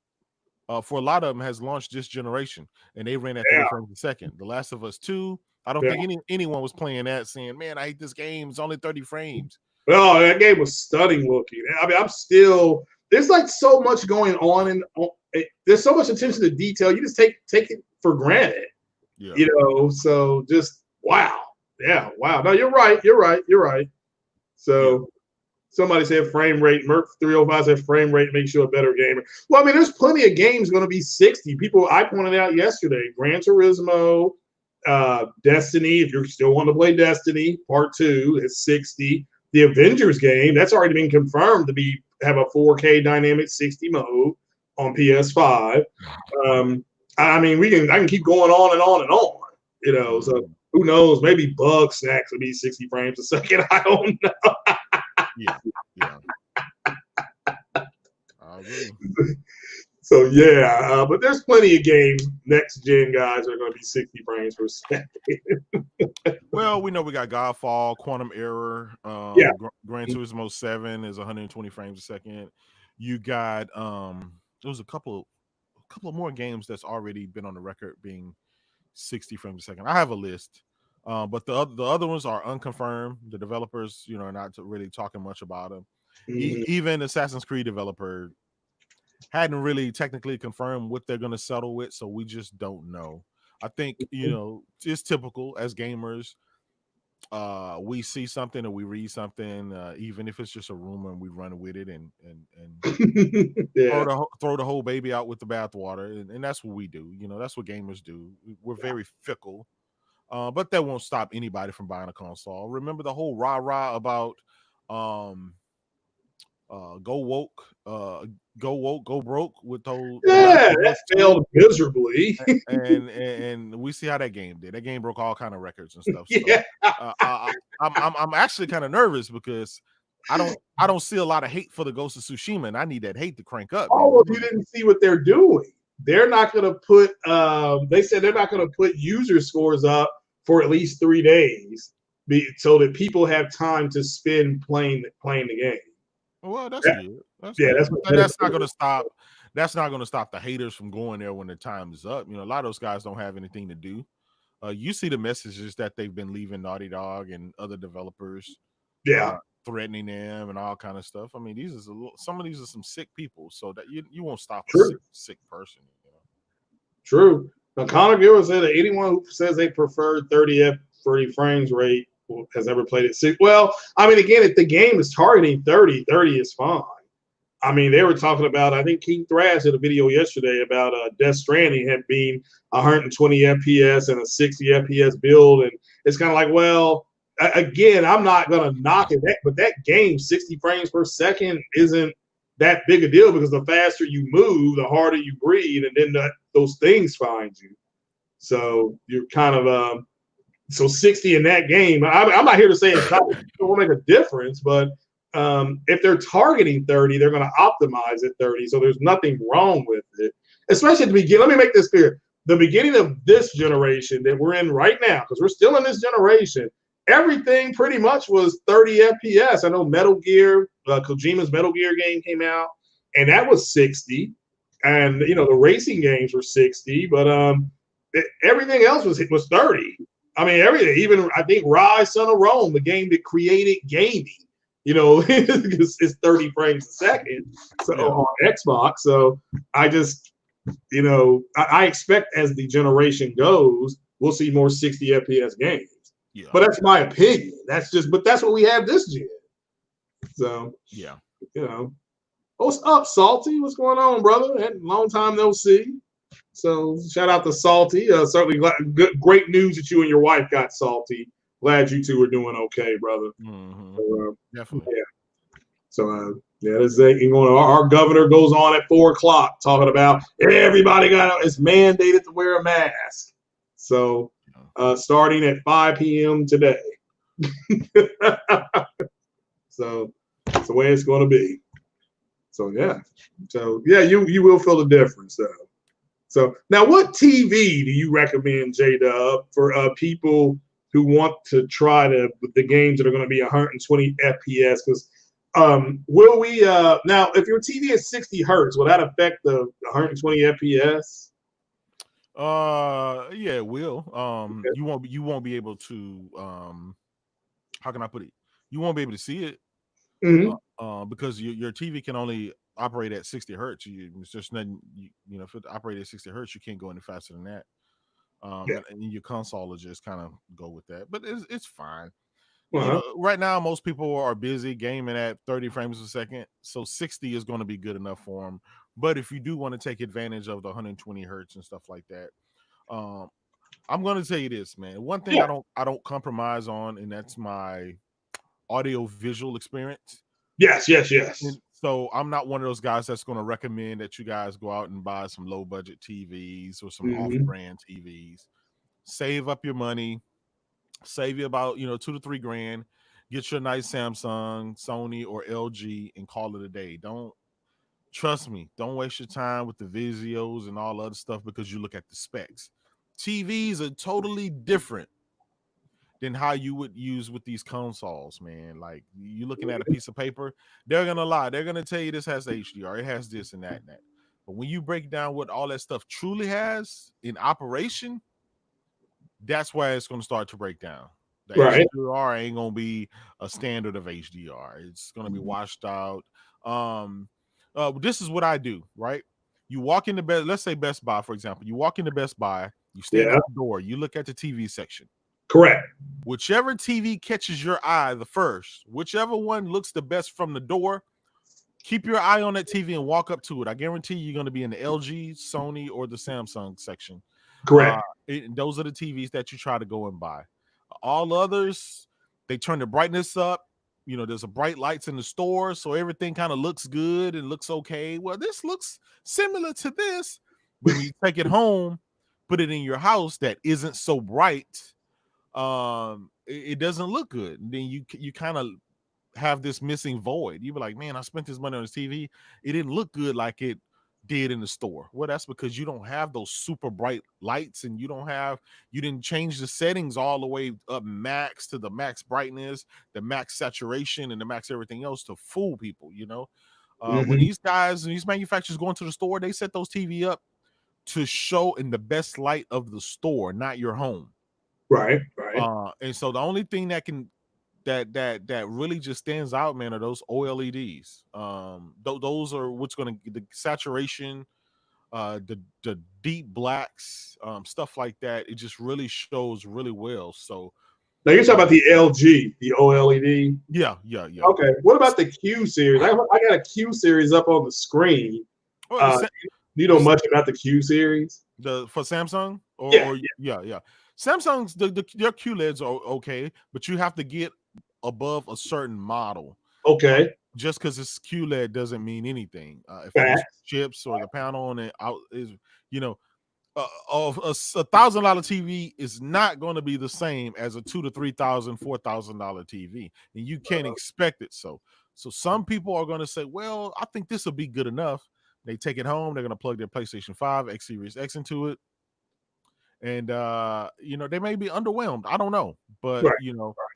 For a lot of them has launched this generation, and they ran at 30 frames a second. The Last of Us 2. I don't think anyone was playing that saying, "Man, I hate this game. It's only 30 frames." Well, that game was stunning looking. I mean, there's like so much going on, and there's so much attention to detail. You just take it for granted. Yeah. So just wow. Yeah, wow. No, you're right. So somebody said frame rate. Merc 305 said frame rate makes you a better gamer. Well, I mean, there's plenty of games going to be 60. I pointed out yesterday, Gran Turismo, Destiny, if you're still wanting to play Destiny, Part 2 is 60. The Avengers game, that's already been confirmed to have a 4K dynamic 60 mode on PS5. I mean, I can keep going on and on and on, so who knows? Maybe Bug Snacks will be 60 frames a second. I don't know. Yeah. I agree. So yeah, but there's plenty of games, next gen guys, are going to be 60 frames per second. Well, we know we got Godfall, Quantum Error, Gran Turismo 7 is 120 frames a second. You got there was a couple of more games that's already been on the record being 60 frames a second. I have a list, but the other ones are unconfirmed. The developers, are not really talking much about them. Even Assassin's Creed developer hadn't really technically confirmed what they're going to settle with, so we just don't know. I think it's typical as gamers. We see something or we read something, even if it's just a rumor, and we run with it and throw the whole baby out with the bathwater, and that's what we do. That's what gamers do. We're very fickle, but that won't stop anybody from buying a console. Remember the whole rah-rah about go woke, go broke with those. That failed miserably. and we see how that game did. That game broke all kind of records and stuff. So, I'm actually kind of nervous because I don't see a lot of hate for the Ghost of Tsushima, and I need that hate to crank up. Oh, well, you didn't see what they're doing. They're not going to put. They said they're not going to put user scores up for at least 3 days, so that people have time to spend playing the game. Well, that's good. That's not going to stop. That's not going to stop the haters from going there when the time is up. A lot of those guys don't have anything to do. You see the messages that they've been leaving Naughty Dog and other developers, threatening them and all kind of stuff. I mean, some of these are some sick people, so that you won't stop a sick person. True. Now, Connor Gill said that anyone who says they prefer 30 frames rate has ever played it 6. Well, I mean, again, if the game is targeting 30 is fine. I mean, they were talking about, I think King Thrash did a video yesterday about Death Stranding had been 120 FPS and a 60 FPS build. And it's kind of like, well, again, I'm not going to knock it, but that game, 60 frames per second, isn't that big a deal because the faster you move, the harder you breathe, and then those things find you. So you're kind of so 60 in that game. I'm not here to say it won't make a difference, but if they're targeting 30, they're going to optimize at 30. So there's nothing wrong with it, especially at the beginning. Let me make this clear. The beginning of this generation that we're in right now, because we're still in this generation, everything pretty much was 30 FPS. I know Metal Gear, Kojima's Metal Gear game came out, and that was 60. And, the racing games were 60, but everything else was 30. I mean, everything, even I think Rise, Son of Rome, the game that created gaming, is 30 frames a second on Xbox. So I just, I expect as the generation goes, we'll see more 60 FPS games. Yeah. But that's my opinion. But that's what we have this gen. So, What's up, Salty? What's going on, brother? Long time no see. So shout out to Salty. Certainly great news that you and your wife got, Salty. Glad you two are doing okay, brother. Mm-hmm. So, Definitely. Yeah. So this is our governor goes on at 4:00 talking about everybody it's mandated to wear a mask. So starting at 5 p.m. today. So that's the way it's going to be. So yeah. You will feel the difference though. So now, what TV do you recommend, J-Dub, for people who want to try the games that are going to be 120 FPS? Because will we now, if your TV is 60 hertz, will that affect the 120 FPS? Yeah, it will. Okay. You won't be able to how can I put it? You won't be able to see it because your TV can only operate at 60 hertz. It's just nothing. If it operates at 60 hertz, you can't go any faster than that. And your console will just kind of go with that, but it's fine. Right now most people are busy gaming at 30 frames a second, so 60 is going to be good enough for them. But if you do want to take advantage of the 120 hertz and stuff like that, I'm going to tell you this, man. One thing I don't compromise on, and that's my audio visual experience. Yes. And so I'm not one of those guys that's going to recommend that you guys go out and buy some low budget TVs or some off-brand TVs. Save up your money. Save you about 2 to 3 grand. Get your nice Samsung, Sony, or LG and call it a day. Trust me, don't waste your time with the Vizios and all other stuff because you look at the specs. TVs are totally different than how you would use with these consoles, man. Like you're looking at a piece of paper, they're gonna lie. They're gonna tell you this has HDR, it has this and that and that. But when you break down what all that stuff truly has in operation, that's why it's gonna start to break down. The HDR ain't gonna be a standard of HDR. It's gonna be washed out. This is what I do, right? You walk into let's say Best Buy, for example. You walk into Best Buy, you stand at the door, you look at the TV section. Correct. Whichever TV catches your eye the first, whichever one looks the best from the door, keep your eye on that TV and walk up to it. I guarantee you're going to be in the LG, Sony, or the Samsung section. Correct. Those are the TVs that you try to go and buy. All others, they turn the brightness up. There's a bright lights in the store, so everything kind of looks good and looks okay. Well, this looks similar to this. When you take it home, put it in your house that isn't so bright, it doesn't look good. And then you kind of have this missing void. You be like, man, I spent this money on this TV. It didn't look good like it did in the store. Well, that's because you don't have those super bright lights, and you didn't change the settings all the way up max to the max brightness, the max saturation, and the max everything else to fool people. When these manufacturers go into the store, they set those TV up to show in the best light of the store, not your home. Right. And so the only thing that really just stands out, man, are those OLEDs. Those are what's going to the saturation, the deep blacks, stuff like that. It just really shows really well. So now you're talking about the LG, the OLED. Yeah. Okay. What about the Q series? I got a Q series up on the screen. You know much about the Q series? For Samsung? Yeah. Samsung's their QLEDs are okay, but you have to get above a certain model. Okay. Just because it's QLED doesn't mean anything. If it's chips or the panel on it out is, of a $1,000 TV is not going to be the same as a $2,000 to $3,000, $4,000 TV, and you can't expect it. So some people are going to say, well, I think this will be good enough. They take it home. They're going to plug their PlayStation 5, X Series X into it. And, they may be underwhelmed. I don't know. But,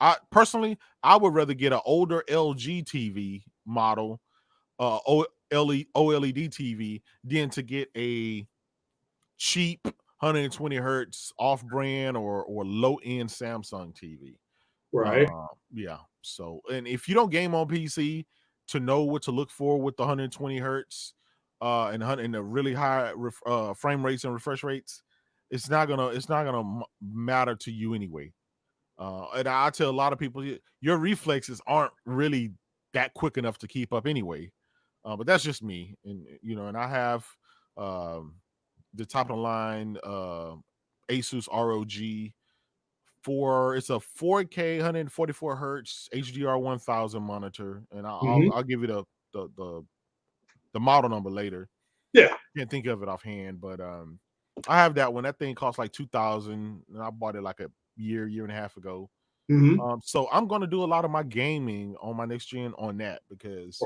I personally, I would rather get an older LG TV model, OLED TV, than to get a cheap 120 hertz off-brand or low-end Samsung TV. Right. Yeah. So, and if you don't game on PC, to know what to look for with the 120 hertz and the really high frame rates and refresh rates, it's not gonna matter to you anyway. And I tell a lot of people, your reflexes aren't really that quick enough to keep up anyway. But that's just me, and and I have the top of the line Asus ROG it's a 4K 144 hertz HDR 1000 monitor, and I'll give you the model number later. Yeah, can't think of it offhand, but I have that one. That thing costs like 2,000, and I bought it like a year and a half ago. So I'm gonna do a lot of my gaming on my next gen on that because,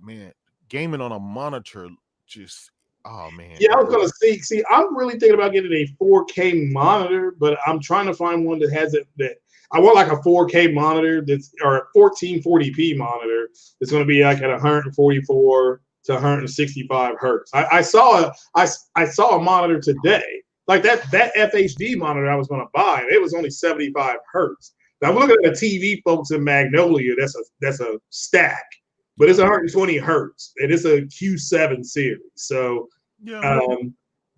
man, gaming on a monitor just, oh man. Yeah, I was gonna see. I'm really thinking about getting a 4K monitor, but I'm trying to find one that has it. That I want like a 4K monitor that's or a 1440p monitor that's going to be like at 144 to 165 hertz. I saw a monitor today, like that FHD monitor I was going to buy. It was only 75 hertz. Now I'm looking at a TV, folks, in Magnolia. That's a stack, but it's 120 hertz, and it's a Q7 series. So. Yeah.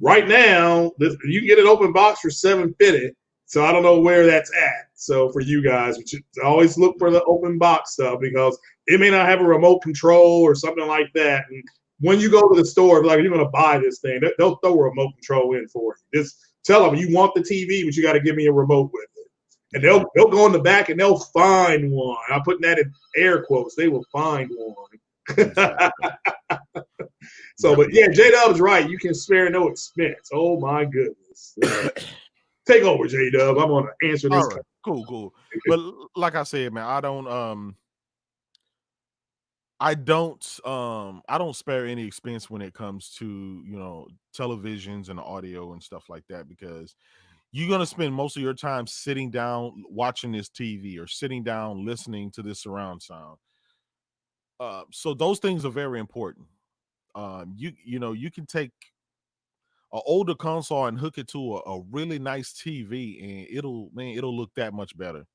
Right now, you can get an open box for $750. So I don't know where that's at. So for you guys, always look for the open box stuff because it may not have a remote control or something like that. And when you go to the store, like you're going to buy this thing, they'll throw a remote control in for you. Just tell them you want the TV, but you got to give me a remote with it. And they'll go in the back and they'll find one. I'm putting that in air quotes. They will find one. Exactly. So, but yeah, J-Dub's right. You can spare no expense. Oh my goodness. Take over, J-Dub. I'm gonna answer this. All right. Cool. But like I said, man, I don't spare any expense when it comes to televisions and audio and stuff like that, because you're going to spend most of your time sitting down watching this TV or sitting down listening to this surround sound. So those things are very important. You can take an older console and hook it to a really nice TV, and it'll look that much better.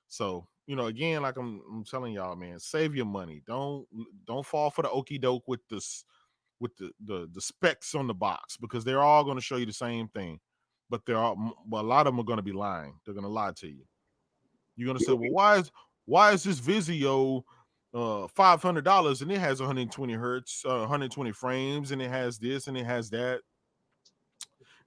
So again, like I'm telling y'all, man, save your money. Don't fall for the okie doke with this with the specs on the box, because they're all going to show you the same thing, but a lot of them are going to be lying. They're going to lie to you. You're going to say, well, why is this Vizio $500 and it has 120 hertz, 120 frames, and it has this and it has that,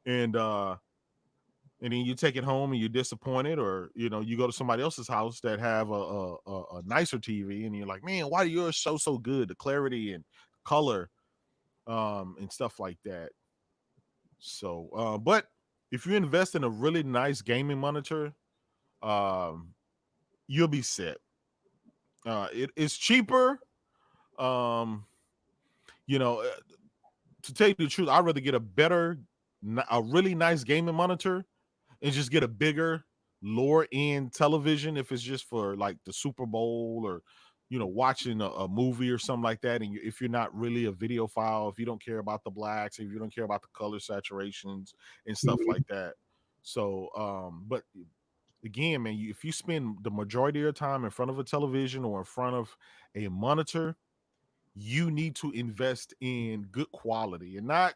and then you take it home and you're disappointed, or you go to somebody else's house that have a nicer TV, and you're like, man, why do yours show so good, the clarity and color, and stuff like that. So, but if you invest in a really nice gaming monitor, you'll be set. It's cheaper. To tell you the truth, I'd rather get a really nice gaming monitor and just get a bigger, lower end television if it's just for like the Super Bowl or watching a movie or something like that. And if you're not really a videophile, if you don't care about the blacks, if you don't care about the color saturations and stuff like that. So, but again, man, if you spend the majority of your time in front of a television or in front of a monitor, you need to invest in good quality, and not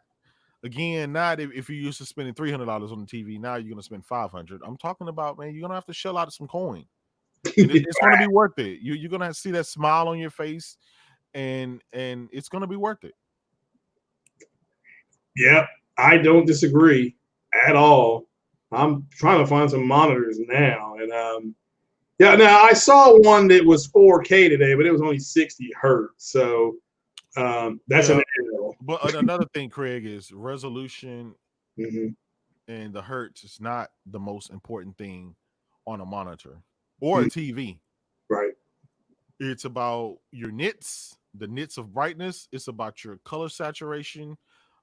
if you're used to spending $300 on the TV, now you're gonna spend $500. I'm talking about, man, you're gonna have to shell out some coin, and it's gonna be worth it. You're gonna see that smile on your face, and it's gonna be worth it. Yeah, I don't disagree at all. I'm trying to find some monitors now, and yeah, now I saw one that was 4K today, but it was only 60 hertz. So that's an error. But another thing, Craig, is resolution and the hertz is not the most important thing on a monitor or a TV. Right. It's about your nits, the nits of brightness. It's about your color saturation.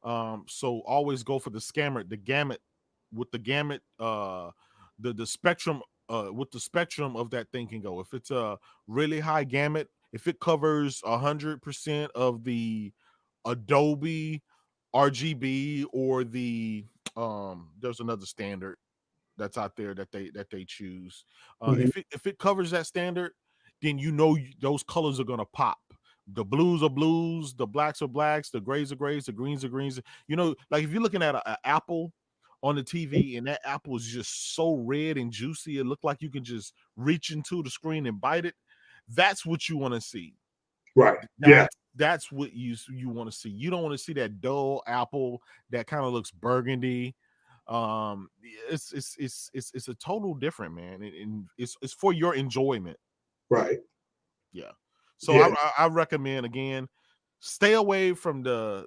So always go for the gamut with the gamut, the spectrum, with the spectrum of that thing can go. If it's a really high gamut, if it covers 100% of the Adobe RGB or the there's another standard that's out there that they choose. If it covers that standard, then those colors are gonna pop. The blues are blues, the blacks are blacks, the grays are grays, the greens are greens. Like if you're looking at an apple on the TV and that apple is just so red and juicy, it looked like you can just reach into the screen and bite it. That's what you want to see. Right. Yeah. that's what you want to see. You don't want to see that dull apple that kind of looks burgundy. It's a total different, man, and it's for your enjoyment. Right. Yeah. So Yeah. I recommend, again, stay away from the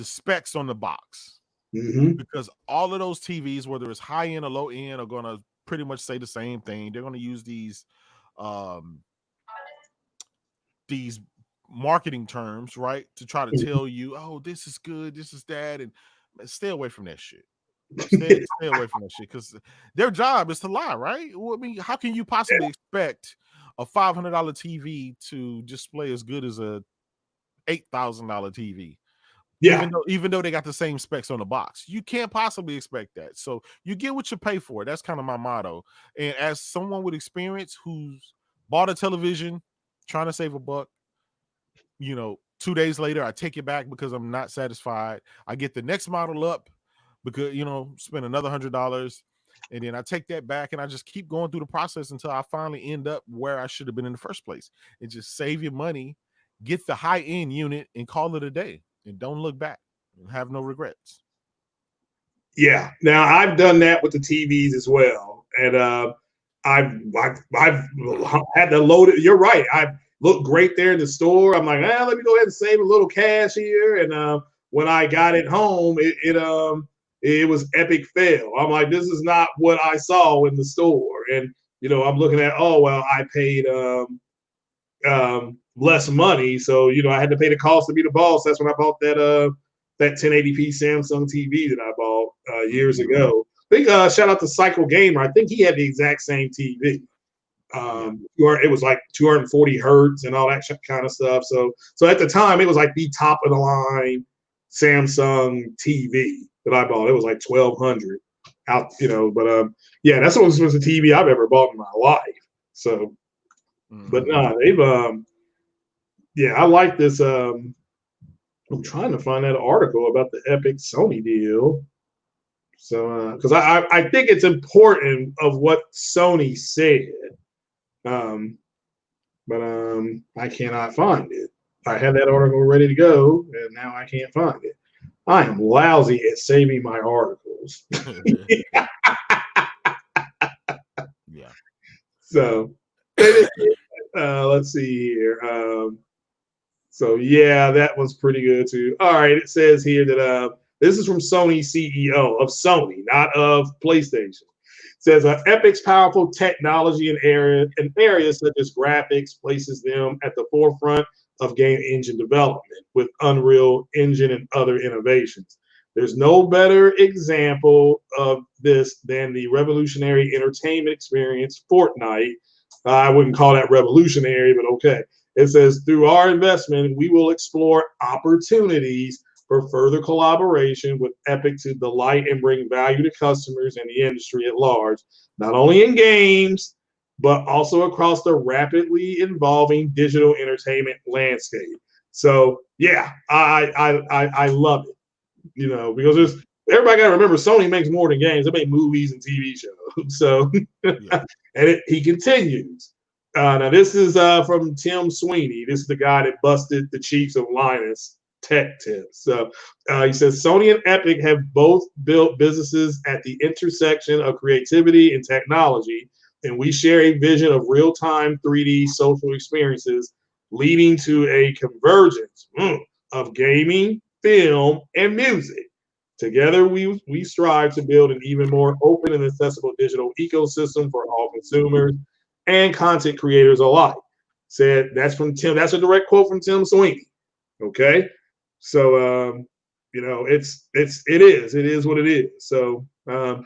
specs on the box, because all of those TVs, whether it's high end or low end, are going to pretty much say the same thing. They're going to use these marketing terms, right, to try to tell you, oh, this is good, this is that, and stay away from that shit. Stay away from that shit, because their job is to lie, right? Well, I mean, how can you possibly expect a $500 TV to display as good as a $8,000 TV? Yeah. Even though they got the same specs on the box, you can't possibly expect that. So you get what you pay for. That's kind of my motto. And as someone with experience who's bought a television trying to save a buck, 2 days later I take it back because I'm not satisfied. I get the next model up because spend another $100, and then I take that back, and I just keep going through the process until I finally end up where I should have been in the first place. And just save your money, get the high end unit, and call it a day. And don't look back and have no regrets. Yeah. Now I've done that with the TVs as well, and I've had to load it. You're right. I looked great there in the store. I'm like, let me go ahead and save a little cash here. And when I got it home, it was epic fail. I'm like, this is not what I saw in the store. And I'm looking at, oh well, I paid less money, so I had to pay the cost to be the boss. That's when I bought that 1080p Samsung TV that I bought years ago. I think shout out to Cycle Gamer. I think he had the exact same TV. It was like 240 hertz and all that kind of stuff. So at the time, it was like the top of the line Samsung TV that I bought. It was like 1,200 out, But yeah, that's the most expensive TV I've ever bought in my life. So, but no, they've yeah, I like this. I'm trying to find that article about the Epic Sony deal. So, because I think it's important of what Sony said, but I cannot find it. I had that article ready to go, and now I can't find it. I am lousy at saving my articles. Yeah. So, let's see here. So yeah, that was pretty good too. All right, it says here that this is from Sony CEO of Sony, not of PlayStation. It says Epic's powerful technology in areas such as graphics places them at the forefront of game engine development with Unreal Engine and other innovations. There's no better example of this than the revolutionary entertainment experience, Fortnite. I wouldn't call that revolutionary, but okay. It says, through our investment, we will explore opportunities for further collaboration with Epic to delight and bring value to customers and the industry at large, not only in games, but also across the rapidly evolving digital entertainment landscape. So yeah, I love it, because everybody got to remember Sony makes more than games. They make movies and TV shows. So, yeah. And he continues. Now, this is from Tim Sweeney. This is the guy that busted the chiefs of Linus Tech Tips. So he says Sony and Epic have both built businesses at the intersection of creativity and technology, and we share a vision of real-time 3D social experiences leading to a convergence of gaming, film, and music. Together, we strive to build an even more open and accessible digital ecosystem for all consumers and content creators alike. Said that's from Tim. That's a direct quote from Tim Sweeney. Okay, so it is what it is. So so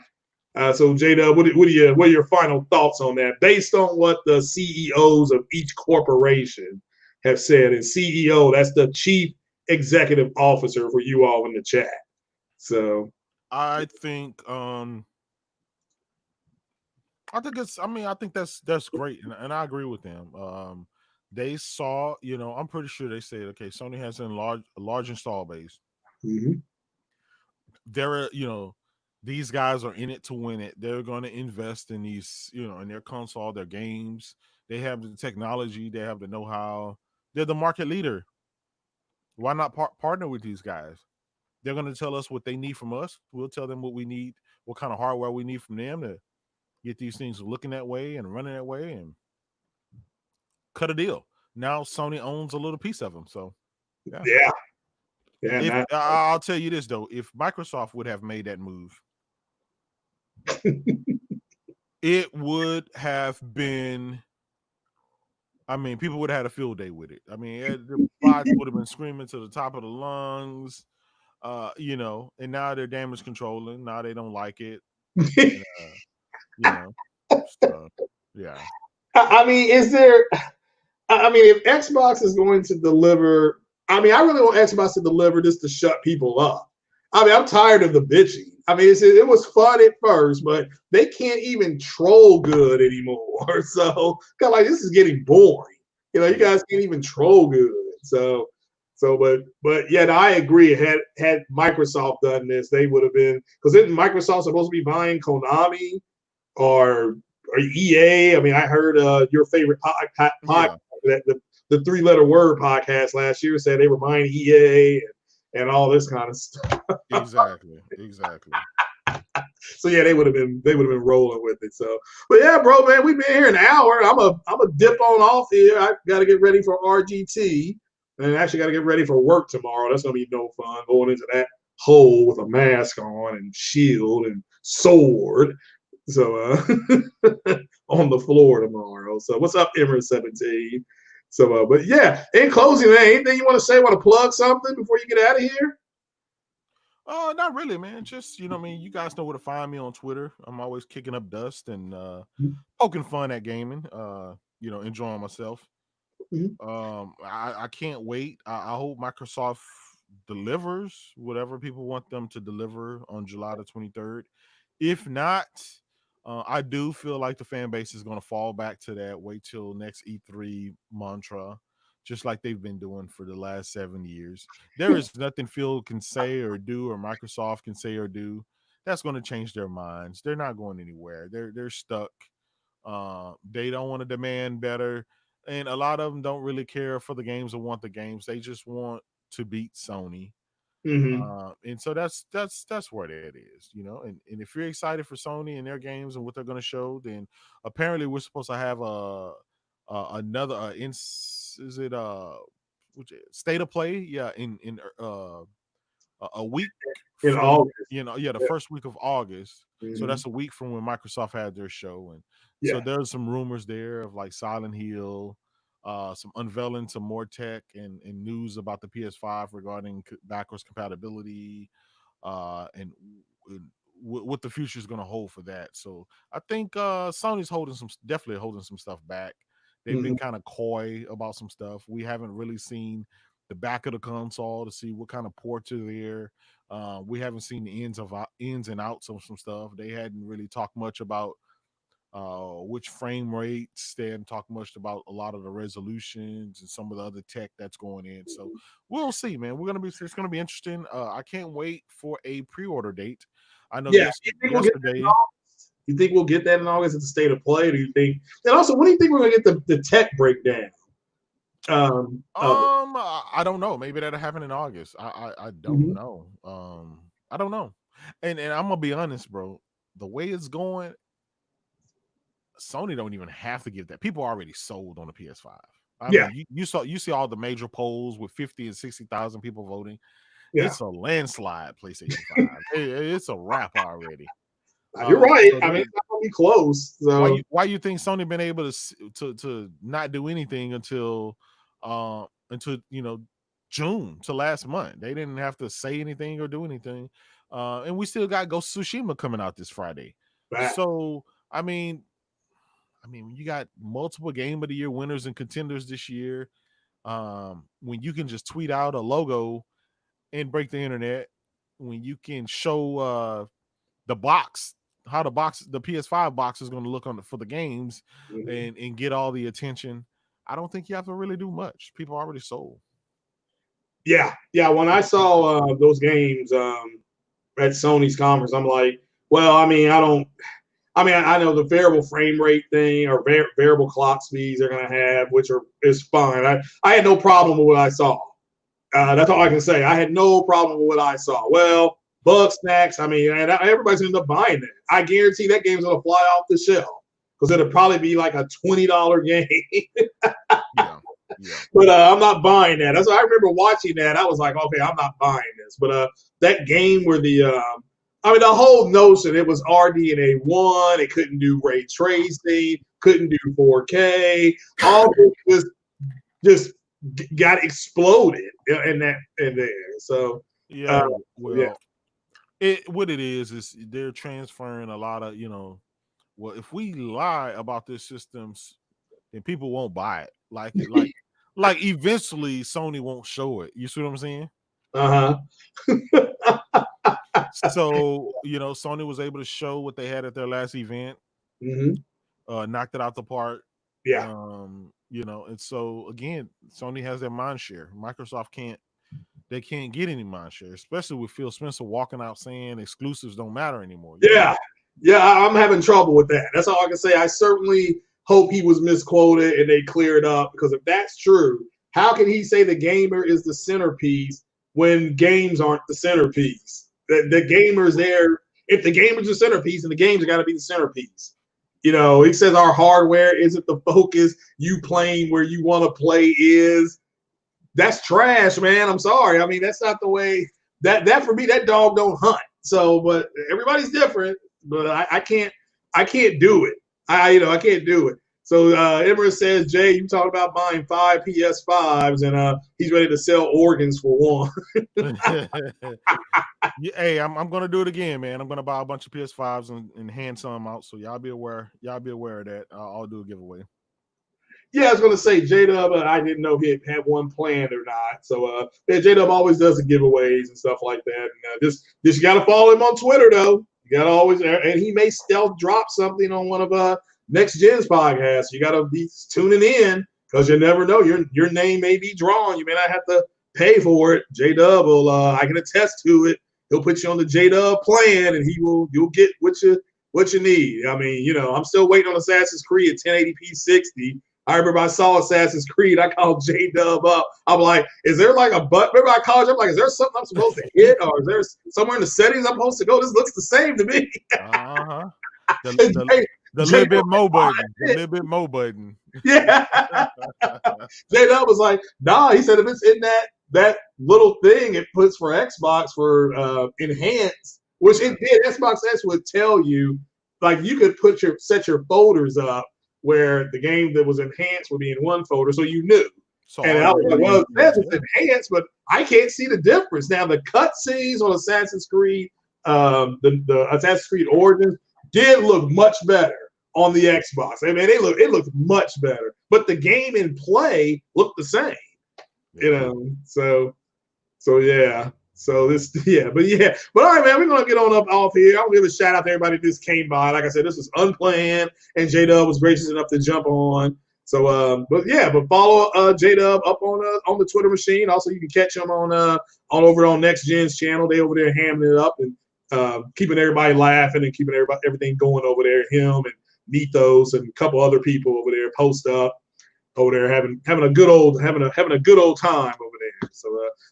J-Dub, what are your final thoughts on that, based on what the CEOs of each corporation have said? And CEO, that's the chief executive officer for you all in the chat. So I think I think that's great, and I agree with them. They saw, I'm pretty sure they said, okay, Sony has a large install base. Mm-hmm. They're, these guys are in it to win it. They're going to invest in these, in their console, their games. They have the technology. They have the know-how. They're the market leader Why not partner with these guys? They're going to tell us what they need from us. We'll tell them what we need, what kind of hardware we need from them to get these things looking that way and running that way, and cut a deal. Now Sony owns a little piece of them. So, yeah. If I'll tell you this though, if Microsoft would have made that move, it would have been. I mean, people would have had a field day with it. I mean, the bots would have been screaming to the top of the lungs, you know. And now they're damage controlling. Now they don't like it, and, you know. So, yeah. I mean, is there? I mean, if Xbox is going to deliver, I mean, I really want Xbox to deliver just to shut people up. I mean, I'm tired of the bitching. I mean, it was fun at first, but they can't even troll good anymore. So, kind of like, this is getting boring. You know, you guys can't even troll good. But yet I agree. Had Microsoft done this, they would have been, because then Microsoft's supposed to be buying Konami or EA. I mean, I heard your favorite podcast, the 3-letter word podcast last year, said they were buying EA and all this kind of stuff. Exactly. So yeah, they would have been rolling with it. So, but yeah, bro, man, we've been here an hour. I'm a dip on off here. I got to get ready for RGT, and actually got to get ready for work tomorrow. That's gonna be no fun going into that hole with a mask on and shield and sword. So on the floor tomorrow. So what's up, Emerald 17? So but yeah, in closing, man, anything you want to say? Want to plug something before you get out of here? Not really, man. Just, you know, I mean, you guys know where to find me on Twitter. I'm always kicking up dust and poking fun at gaming. You know, enjoying myself. I can't wait. I hope Microsoft delivers whatever people want them to deliver on July the 23rd. If not, I do feel like the fan base is going to fall back to that wait till next E3 mantra, just like they've been doing for the last 7 years. There is nothing Phil can say or do, or Microsoft can say or do, that's going to change their minds. They're not going anywhere. They're stuck. They don't want to demand better, and a lot of them don't really care for the games or want the games. They just want to beat Sony. And so that's where that is, you know. And if you're excited for Sony and their games and what they're going to show, then apparently we're supposed to have another State of Play, in a week in from August. The first week of August. So that's a week from when Microsoft had their show, and so there's some rumors there of like Silent Hill, some unveiling some more tech and news about the PS5 regarding backwards compatibility, and what the future is going to hold for that. So I think Sony's definitely holding some stuff back. They've been kind of coy about some stuff. We haven't really seen the back of the console to see what kind of ports are there. We haven't seen the ins and outs of some stuff. They hadn't really talked much about which frame rates. They hadn't talked much about a lot of the resolutions and some of the other tech that's going in. So we'll see, man. It's gonna be interesting. I can't wait for a pre-order date. I know yesterday. You think we'll get that in August at the State of Play? Do you think? And also, when do you think we're gonna get the tech breakdown? I don't know. Maybe that'll happen in August. I don't know. I don't know. And I'm gonna be honest, bro. The way it's going, Sony don't even have to give that. People are already sold on the PS5. I mean, you see all the major polls with 50 and 60,000 people voting. It's a landslide PlayStation 5. It's a wrap already. You're right. So I mean, it's not gonna be close. So why you think Sony been able to not do anything until June to last month? They didn't have to say anything or do anything, and we still got Ghost of Tsushima coming out this Friday. So I mean, when you got multiple Game of the Year winners and contenders this year, when you can just tweet out a logo and break the internet, when you can show the box, how the PS5 box is going to look for the games, and get all the attention, I don't think you have to really do much. People are already sold. Yeah. When I saw those games at Sony's conference, I'm like, well, I mean, I know the variable frame rate thing or variable clock speeds they're going to have, which is fine. I had no problem with what I saw. That's all I can say. I had no problem with what I saw. Well, Bug Snacks, I mean, and everybody's going to end up buying that. I guarantee that game's going to fly off the shelf because it'll probably be like a $20 game. Yeah. But I'm not buying that. That's why I remember watching that. I was like, okay, I'm not buying this. But that game where the whole notion, it was RDNA 1, it couldn't do ray tracing, couldn't do 4K, all this just got exploded in there. So what it is they're transferring a lot of, well, if we lie about this systems, then people won't buy it. Like eventually Sony won't show it. You see what I'm saying? So, Sony was able to show what they had at their last event. Knocked it out the park. Yeah. And so again, Sony has their mind share. Microsoft can't get any mind share, especially with Phil Spencer walking out saying exclusives don't matter anymore. Yeah. I'm having trouble with that. That's all I can say. I certainly hope he was misquoted and they clear it up, because if that's true, how can he say the gamer is the centerpiece when games aren't the centerpiece? The gamer's there. If the gamer's the centerpiece, and the games got to be the centerpiece. He says our hardware isn't the focus. You playing where you want to play is. That's trash, man. I'm sorry. I mean, that's not the way. That for me, that dog don't hunt. So, but everybody's different. But I can't do it. I can't do it. So Emma says, Jay, you talked about buying 5 PS5s, and he's ready to sell organs for one. Hey, I'm gonna do it again, man. I'm gonna buy a bunch of PS5s and hand some out. So y'all be aware of that. I'll do a giveaway. Yeah, I was gonna say J-Dub, I didn't know he had one planned or not. So J-Dub always does the giveaways and stuff like that. And just you gotta follow him on Twitter though. You gotta always, and he may stealth drop something on one of Next Gen's podcasts. You gotta be tuning in, because you never know. Your name may be drawn. You may not have to pay for it. J-Dub will. I can attest to it. He'll put you on the J-Dub plan, and you'll get what you need. I mean, I'm still waiting on Assassin's Creed at 1080p 60. I remember I saw Assassin's Creed. I called J-Dub up. I'm like, is there like a button? Remember I called you? I'm like, is there something I'm supposed to hit? Or is there somewhere in the settings I'm supposed to go? This looks the same to me. The little bit more button. The little bit more button. Yeah. J-Dub was like, nah, he said if it's in that little thing it puts for Xbox for enhanced, which it did. Xbox S would tell you, like, you could set your folders up where the game that was enhanced would be in one folder, so you knew. And I was like, well, it says it's enhanced, but I can't see the difference. Now, the cutscenes on Assassin's Creed, the Assassin's Creed Origins, did look much better on the Xbox. I mean, it looked much better, but the game in play looked the same. So yeah. So but all right, man, we're gonna get on up off here. I'll give a shout out to everybody that just came by. Like I said, this was unplanned, and J-Dub was gracious enough to jump on. So but follow J-Dub up on the Twitter machine. Also, you can catch him on over on Next Gen's channel. They over there hamming it up and keeping everybody laughing and keeping everything going over there. Him and Mythos and a couple other people over there post up over there having a good old time over there. So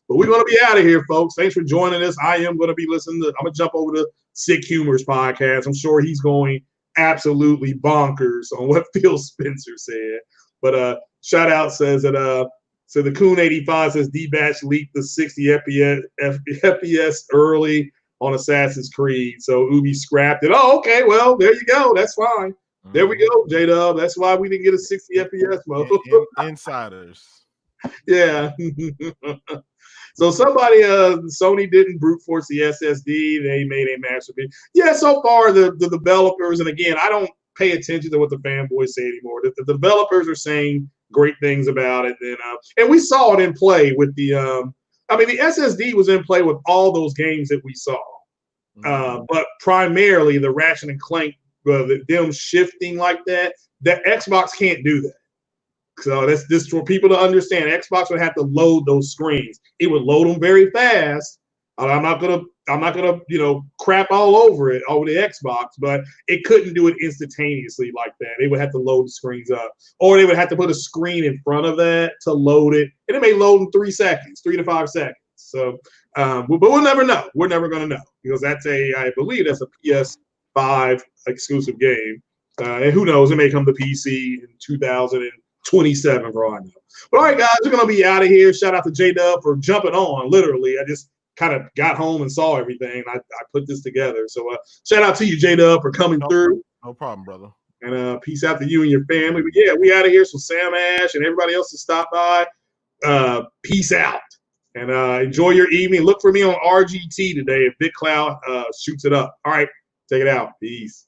but we're gonna be out of here, folks. Thanks for joining us. I am gonna be listening I'm gonna jump over to Sick Humor's podcast. I'm sure he's going absolutely bonkers on what Phil Spencer said. But shout out says that so the Coon 85 says D-Batch leaked the 60 FPS early on Assassin's Creed. So Ubi scrapped it. Oh, okay, well, there you go. That's fine. There we go, J-Dub. That's why we didn't get a 60 FPS mode. Insiders. Yeah. So somebody, Sony didn't brute force the SSD. They made a masterpiece. Yeah, so far the developers, and again, I don't pay attention to what the fanboys say anymore. The developers are saying great things about it. And we saw it in play with the SSD was in play with all those games that we saw. But primarily the Ratchet and Clank, them shifting like that, the Xbox can't do that. So that's this for people to understand. Xbox would have to load those screens. It would load them very fast. I'm not I'm not gonna, crap all over it over the Xbox, but it couldn't do it instantaneously like that. They would have to load the screens up, or they would have to put a screen in front of that to load it, and it may load in 3 seconds, 3 to 5 seconds. So, but we'll never know. We're never gonna know because I believe that's a PS5 exclusive game, and who knows? It may come to PC in 2027 for all I know. But all right, guys, we're gonna be out of here. Shout out to J-Dub for jumping on. Literally, I just kind of got home and saw everything. I put this together. So shout out to you, J-Dub, for coming through. No problem, brother. And peace out to you and your family. But yeah, we out of here. So Sam Ash and everybody else to stop by. Peace out. And enjoy your evening. Look for me on RGT today if Big Cloud shoots it up. All right, take it out. Peace.